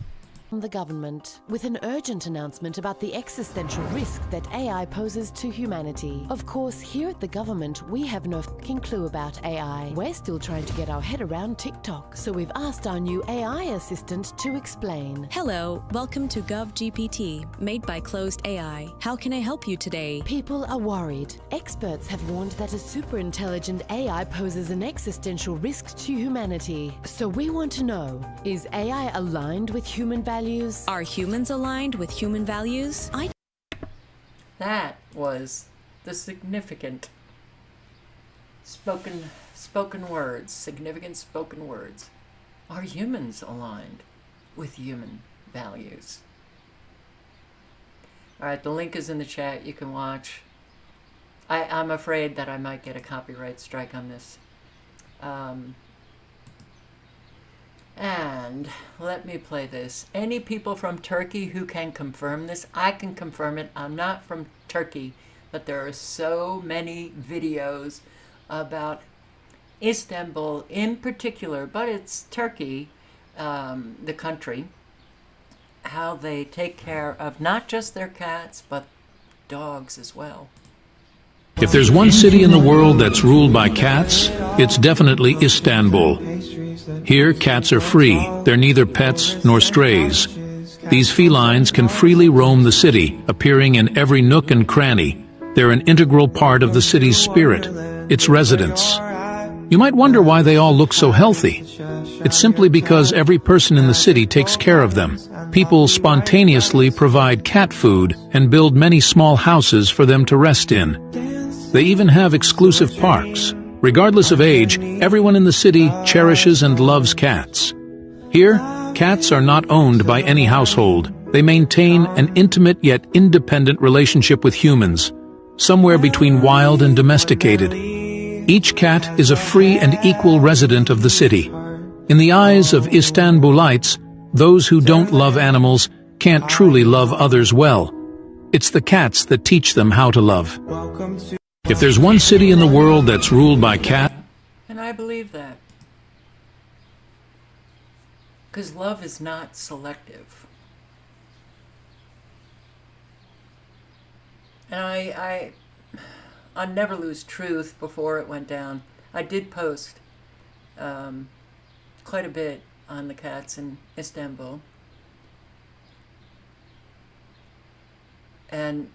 The government with an urgent announcement about the existential risk that AI poses to humanity. Of course, here at the government, we have no fucking clue about AI. We're still trying to get our head around TikTok, so we've asked our new AI assistant to explain. Hello, welcome to GovGPT, made by Closed AI. How can I help you today? People are worried. Experts have warned that a super intelligent AI poses an existential risk to humanity. So we want to know, is AI aligned with human values? Are humans aligned with human values? That was the significant spoken words, significant spoken words. Are humans aligned with human values? All right, the link is in the chat. You can watch. I'm afraid that I might get a copyright strike on this. And let me play this. Any people from Turkey who can confirm this? I can confirm it. I'm not from Turkey, but there are so many videos about Istanbul in particular, but it's Turkey, the country, how they take care of not just their cats, but dogs as well. If there's one city in the world that's ruled by cats, it's definitely Istanbul. Here, cats are free. They're neither pets nor strays. These felines can freely roam the city, appearing in every nook and cranny. They're an integral part of the city's spirit, its residents. You might wonder why they all look so healthy. It's simply because every person in the city takes care of them. People spontaneously provide cat food and build many small houses for them to rest in. They even have exclusive parks. Regardless of age, everyone in the city cherishes and loves cats. Here, cats are not owned by any household. They maintain an intimate yet independent relationship with humans, somewhere between wild and domesticated. Each cat is a free and equal resident of the city. In the eyes of Istanbulites, those who don't love animals can't truly love others well. It's the cats that teach them how to love. If there's one city in the world that's ruled by cats... And I believe that. Because love is not selective. And on Never Lose Truth, before it went down, I did post quite a bit on the cats in Istanbul. And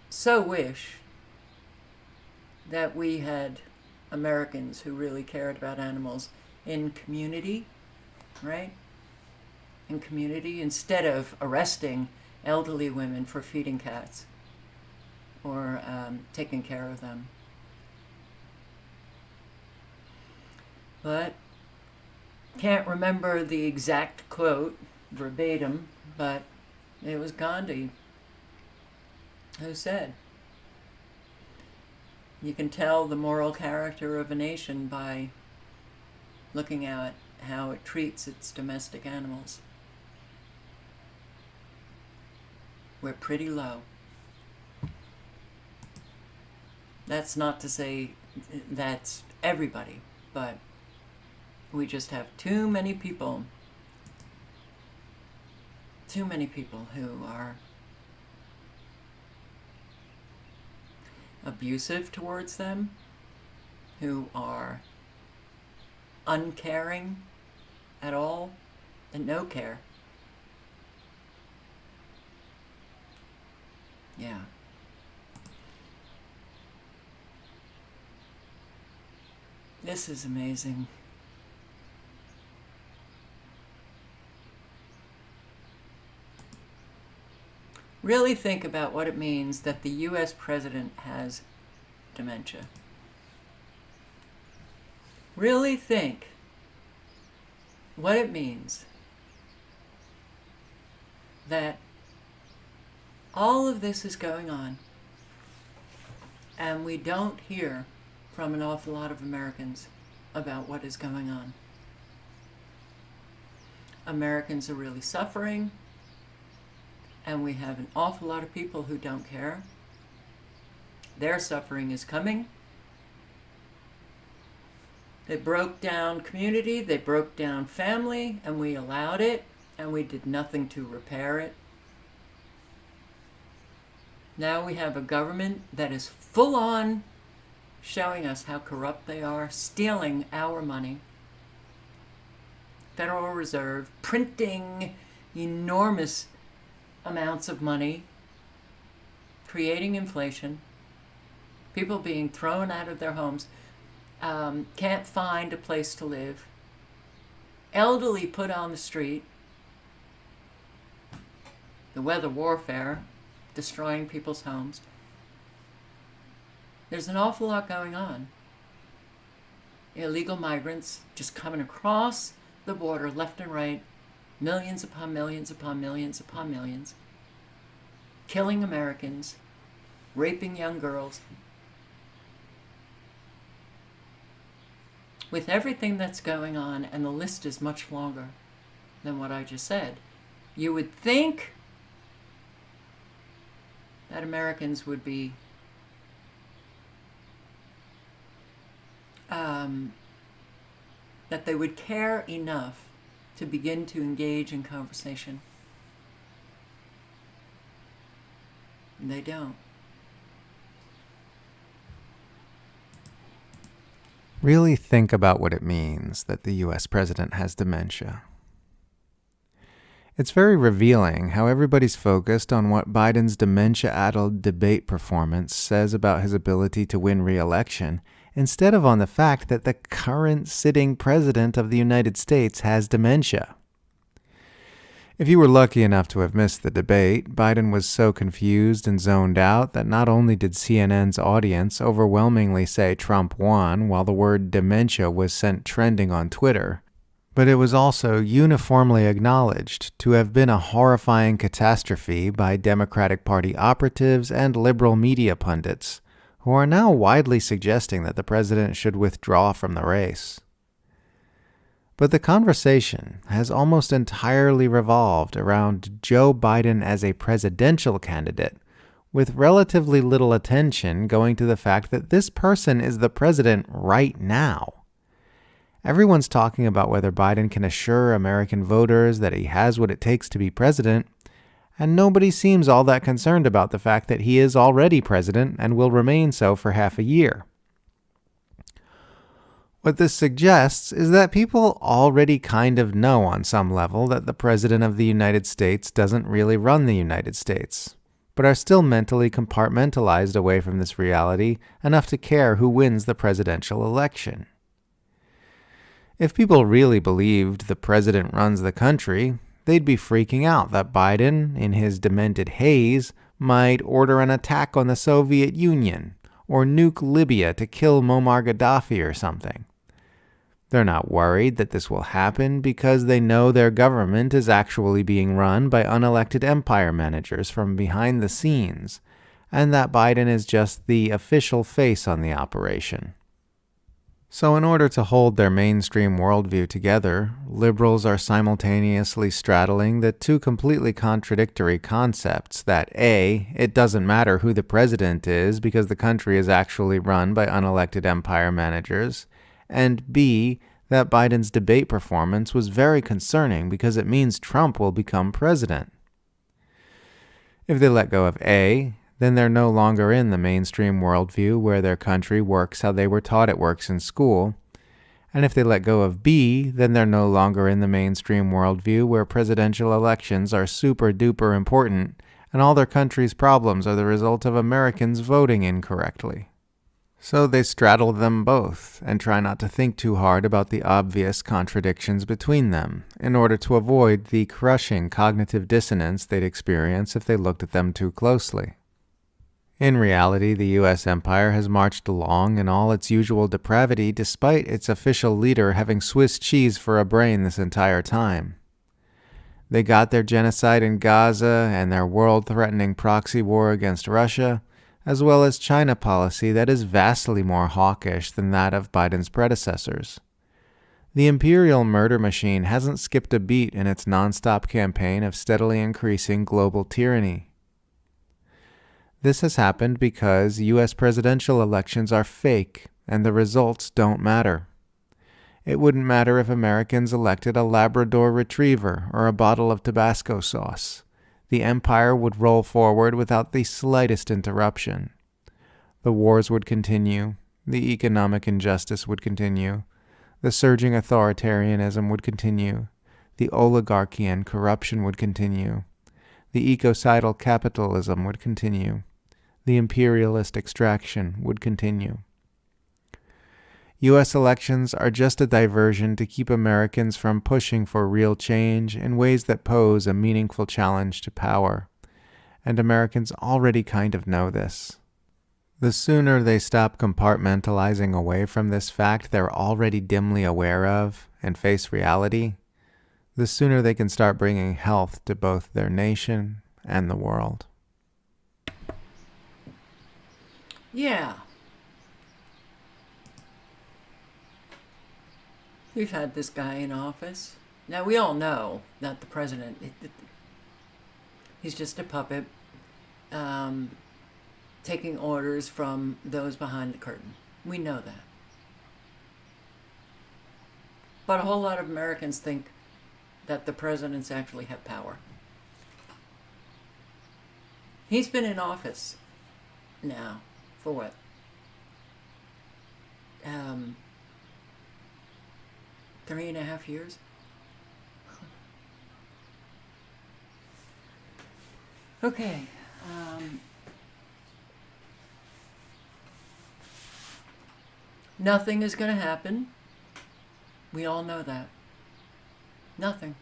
so wish that we had Americans who really cared about animals in community, right? In community, instead of arresting elderly women for feeding cats or taking care of them. But can't remember the exact quote verbatim, but it was Gandhi who said, "You can tell the moral character of a nation by looking at how it treats its domestic animals. We're pretty low." That's not to say that's everybody, but we just have too many people who are abusive towards them, who are uncaring at all, and no care. Yeah. This is amazing. Really think about what it means that the US president has dementia. Really think what it means that all of this is going on and we don't hear from an awful lot of Americans about what is going on. Americans are really suffering, and we have an awful lot of people who don't care. Their suffering is coming. They broke down community, they broke down family, and we allowed it, and we did nothing to repair it. Now we have a government that is full on showing us how corrupt they are, stealing our money. Federal Reserve printing enormous amounts of money, creating inflation, people being thrown out of their homes, can't find a place to live, elderly put on the street, the weather warfare, destroying people's homes. There's an awful lot going on. Illegal migrants just coming across the border left and right, millions upon millions upon millions upon millions, killing Americans, raping young girls. with everything that's going on, and the list is much longer than what I just said, you would think that Americans would be that they would care enough to begin to engage in conversation. And they don't. Really think about what it means that the US president has dementia. It's very revealing how everybody's focused on what Biden's dementia-addled debate performance says about his ability to win re-election, instead of on the fact that the current sitting president of the United States has dementia. If you were lucky enough to have missed the debate, Biden was so confused and zoned out that not only did CNN's audience overwhelmingly say Trump won while the word dementia was sent trending on Twitter, but it was also uniformly acknowledged to have been a horrifying catastrophe by Democratic Party operatives and liberal media pundits, who are now widely suggesting that the president should withdraw from the race. But the conversation has almost entirely revolved around Joe Biden as a presidential candidate, with relatively little attention going to the fact that this person is the president right now. Everyone's talking about whether Biden can assure American voters that he has what it takes to be president, and nobody seems all that concerned about the fact that he is already president and will remain so for half a year. What this suggests is that people already kind of know on some level that the President of the United States doesn't really run the United States, but are still mentally compartmentalized away from this reality enough to care who wins the presidential election. If people really believed the president runs the country, they'd be freaking out that Biden, in his demented haze, might order an attack on the Soviet Union or nuke Libya to kill Muammar Gaddafi or something. They're not worried that this will happen because they know their government is actually being run by unelected empire managers from behind the scenes, and that Biden is just the official face on the operation. So in order to hold their mainstream worldview together, liberals are simultaneously straddling the two completely contradictory concepts that A, it doesn't matter who the president is because the country is actually run by unelected empire managers, and B, that Biden's debate performance was very concerning because it means Trump will become president. If they let go of A, then they're no longer in the mainstream worldview where their country works how they were taught it works in school. And if they let go of B, then they're no longer in the mainstream worldview where presidential elections are super duper important and all their country's problems are the result of Americans voting incorrectly. So they straddle them both and try not to think too hard about the obvious contradictions between them in order to avoid the crushing cognitive dissonance they'd experience if they looked at them too closely. In reality, the U.S. empire has marched along in all its usual depravity despite its official leader having Swiss cheese for a brain this entire time. They got their genocide in Gaza and their world-threatening proxy war against Russia, as well as China policy that is vastly more hawkish than that of Biden's predecessors. The imperial murder machine hasn't skipped a beat in its nonstop campaign of steadily increasing global tyranny. This has happened because U.S. presidential elections are fake and the results don't matter. It wouldn't matter if Americans elected a Labrador retriever or a bottle of Tabasco sauce. The empire would roll forward without the slightest interruption. The wars would continue, the economic injustice would continue, the surging authoritarianism would continue, the oligarchy and corruption would continue, the ecocidal capitalism would continue, the imperialist extraction would continue. U.S. elections are just a diversion to keep Americans from pushing for real change in ways that pose a meaningful challenge to power, and Americans already kind of know this. The sooner they stop compartmentalizing away from this fact they're already dimly aware of and face reality, the sooner they can start bringing health to both their nation and the world. Yeah. We've had this guy in office. Now, we all know that the president, he's just a puppet, taking orders from those behind the curtain. We know that. But a whole lot of Americans think that the presidents actually have power. He's been in office now for what? 3.5 years? Okay. Nothing is going to happen. We all know that. Nothing.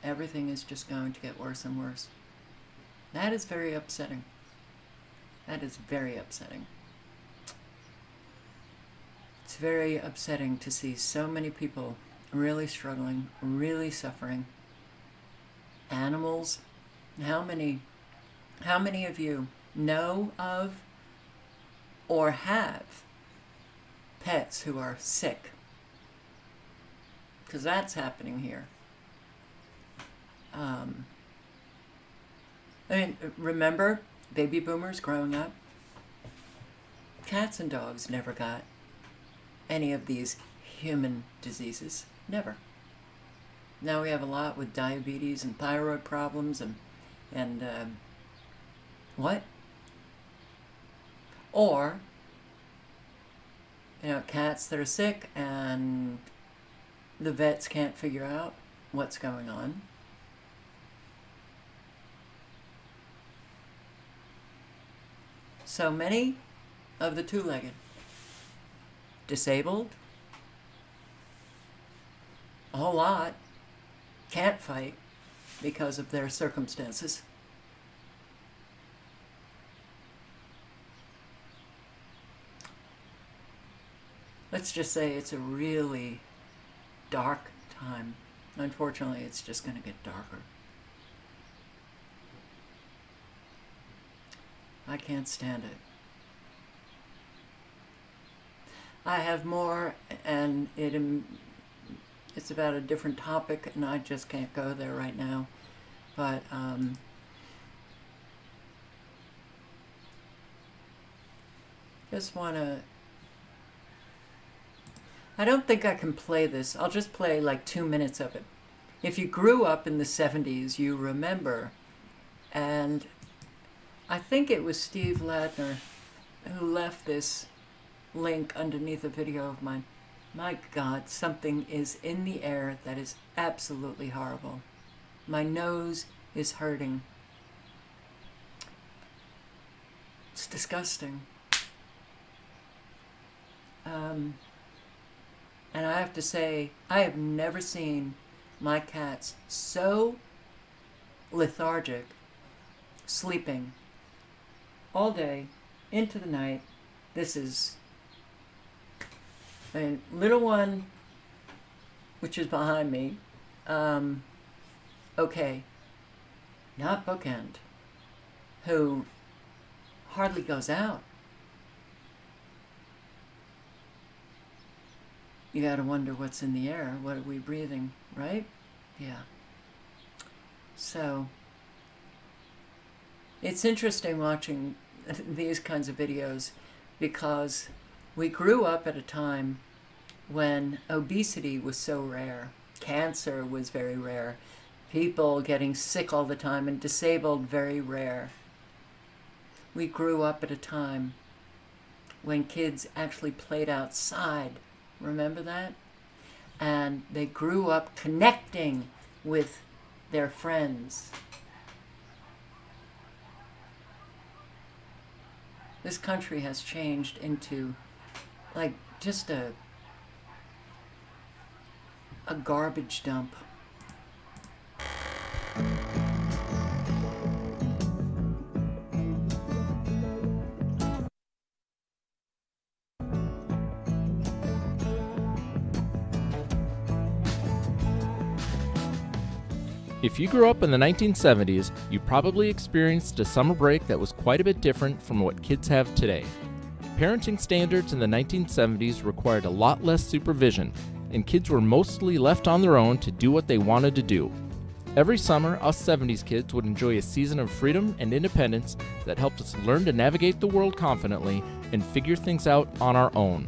Everything is just going to get worse and worse. That is very upsetting. That is very upsetting. It's very upsetting to see so many people really struggling, really suffering. Animals. How many of you know of or have pets who are sick? Because that's happening here. I mean, remember baby boomers growing up? Cats and dogs never got any of these human diseases. Never. Now we have a lot with diabetes and thyroid problems and what? Or, you know, cats that are sick and the vets can't figure out what's going on. So many of the two-legged, disabled, a whole lot can't fight because of their circumstances. Let's just say it's a really dark time. Unfortunately, it's just going to get darker. I can't stand it. I have more, and it's about a different topic, and I just can't go there right now. But just want to... I don't think I can play this. I'll just play like 2 minutes of it. If you grew up in the 70s, you remember, and I think it was Steve Ladner who left this link underneath a video of mine. My God, something is in the air that is absolutely horrible. My nose is hurting. It's disgusting. And I have to say, I have never seen my cats so lethargic, sleeping all day into the night. This is, I mean, little one, which is behind me, okay, not Bookend, who hardly goes out. You gotta wonder what's in the air. What are we breathing, right? Yeah. So, it's interesting watching these kinds of videos because we grew up at a time when obesity was so rare. Cancer was very rare. People getting sick all the time and disabled, very rare. We grew up at a time when kids actually played outside. Remember that? And they grew up connecting with their friends. This country has changed into like just a garbage dump. If you grew up in the 1970s, you probably experienced a summer break that was quite a bit different from what kids have today. Parenting standards in the 1970s required a lot less supervision. and kids were mostly left on their own to do what they wanted to do. Every summer, us 70s kids would enjoy a season of freedom and independence that helped us learn to navigate the world confidently and figure things out on our own.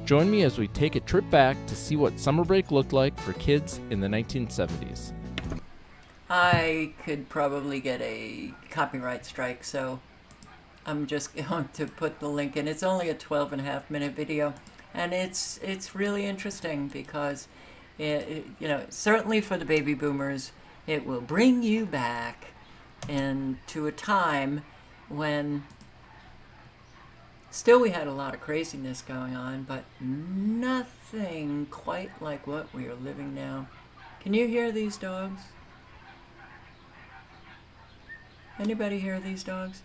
Join me as we take a trip back to see what summer break looked like for kids in the 1970s. I could probably get a copyright strike, so I'm just going to put the link in. It's only a 12.5-minute video, and it's really interesting because certainly for the baby boomers, it will bring you back into a time when still we had a lot of craziness going on, but nothing quite like what we are living now. Can you hear these dogs? Anybody hear these dogs?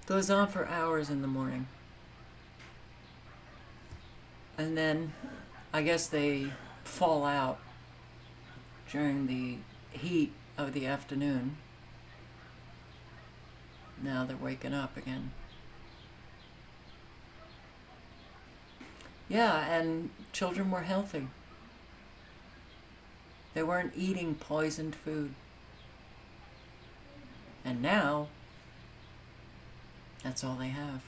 Goes on for hours in the morning. And then I guess they fall out during the heat of the afternoon. Now they're waking up again. Yeah, and children were healthy. They weren't eating poisoned food. And now, that's all they have.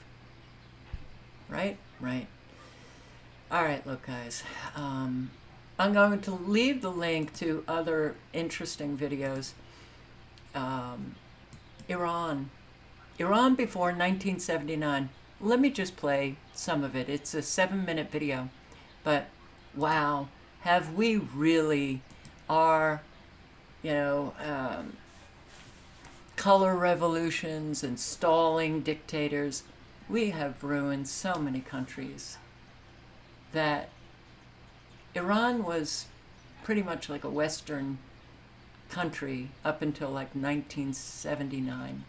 Right? Right. All right, look, guys. I'm going to leave the link to other interesting videos. Iran before 1979. Let me just play some of it. It's a 7-minute video. But, wow, have we really our, color revolutions and stalling dictators. We have ruined so many countries that Iran was pretty much like a Western country up until like 1979.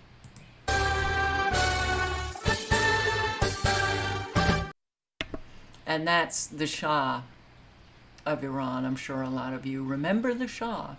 And that's the Shah of Iran. I'm sure a lot of you remember the Shah.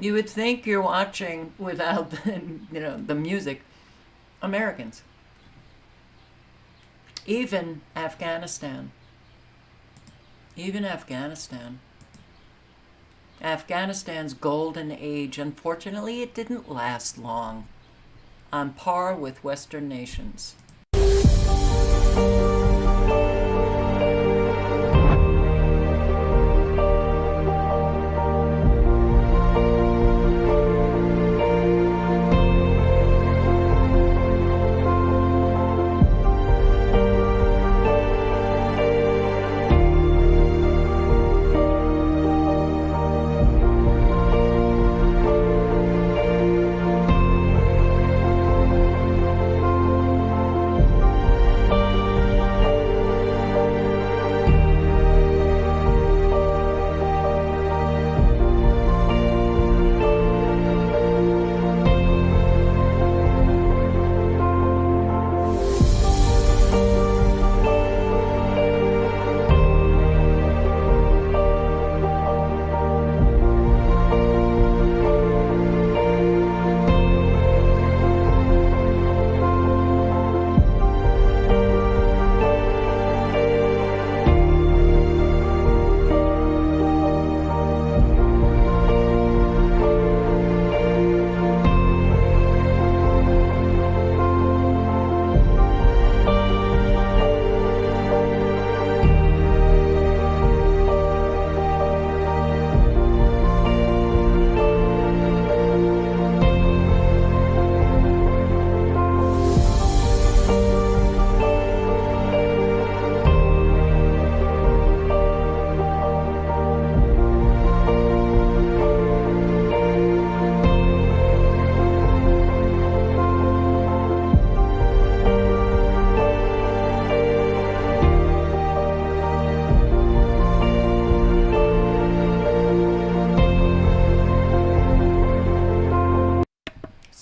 You would think you're watching without the music. Americans. Even Afghanistan. Afghanistan's golden age, unfortunately, it didn't last long. On par with Western nations.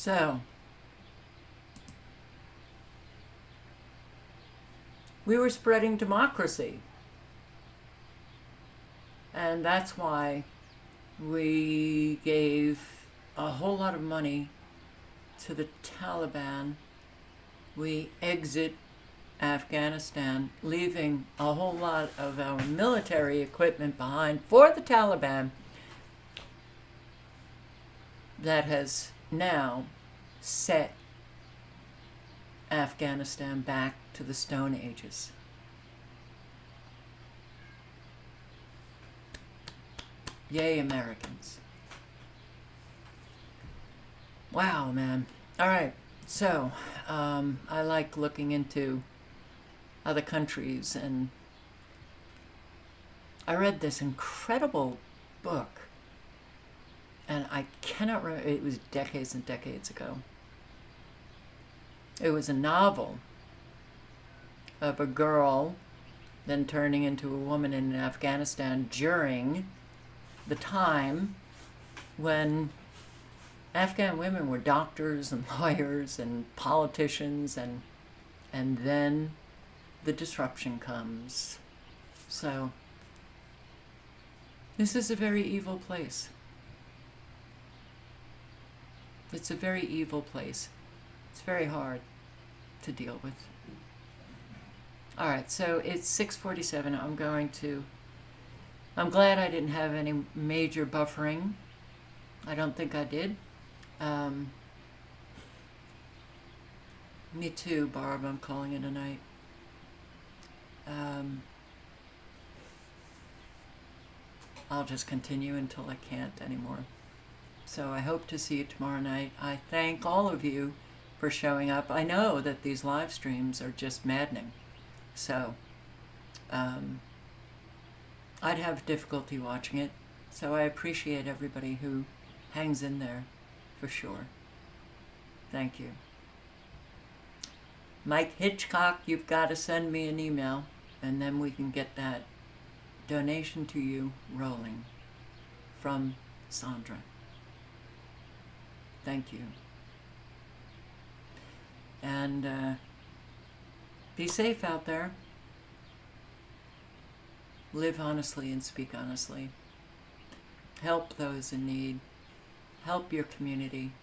So, we were spreading democracy. And that's why we gave a whole lot of money to the Taliban. We exit Afghanistan, leaving a whole lot of our military equipment behind for the Taliban that has now set Afghanistan back to the Stone Ages. Yay, Americans. Wow, man. All right. So, I like looking into other countries, and I read this incredible book, and I cannot remember, it was decades and decades ago. It was a novel of a girl then turning into a woman in Afghanistan during the time when Afghan women were doctors and lawyers and politicians, and then the disruption comes. So this is a very evil place. It's a very evil place. It's very hard to deal with. All right, so it's 6:47. I'm glad I didn't have any major buffering. I don't think I did. Me too, Barb. I'm calling it a night. I'll just continue until I can't anymore. So I hope to see you tomorrow night. I thank all of you for showing up. I know that these live streams are just maddening. So, I'd have difficulty watching it. So I appreciate everybody who hangs in there, for sure. Thank you. Mike Hitchcock, you've got to send me an email, and then we can get that donation to you rolling from Sandra. Thank you. And be safe out there. Live honestly and speak honestly. Help those in need. Help your community.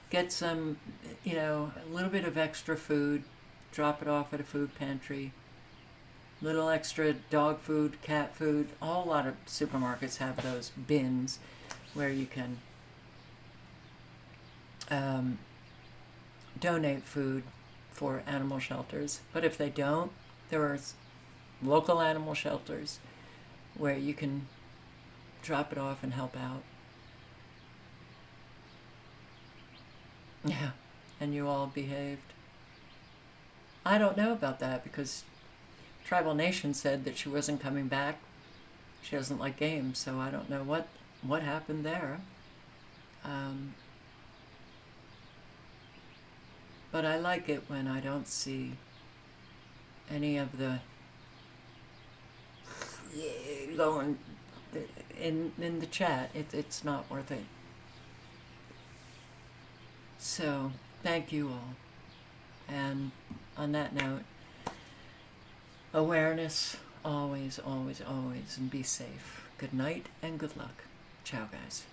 Get some, a little bit of extra food. Drop it off at a food pantry. Little extra dog food, cat food. A whole lot of supermarkets have those bins where you can donate food for animal shelters. But if they don't, there are local animal shelters where you can drop it off and help out. Yeah, and you all behaved. I don't know about that because Tribal Nation said that she wasn't coming back. She doesn't like games, so I don't know what happened there. But I like it when I don't see any of the going in the chat. It's not worth it. So, thank you all. And on that note, awareness, always, always, always, and be safe. Good night and good luck. Ciao, guys.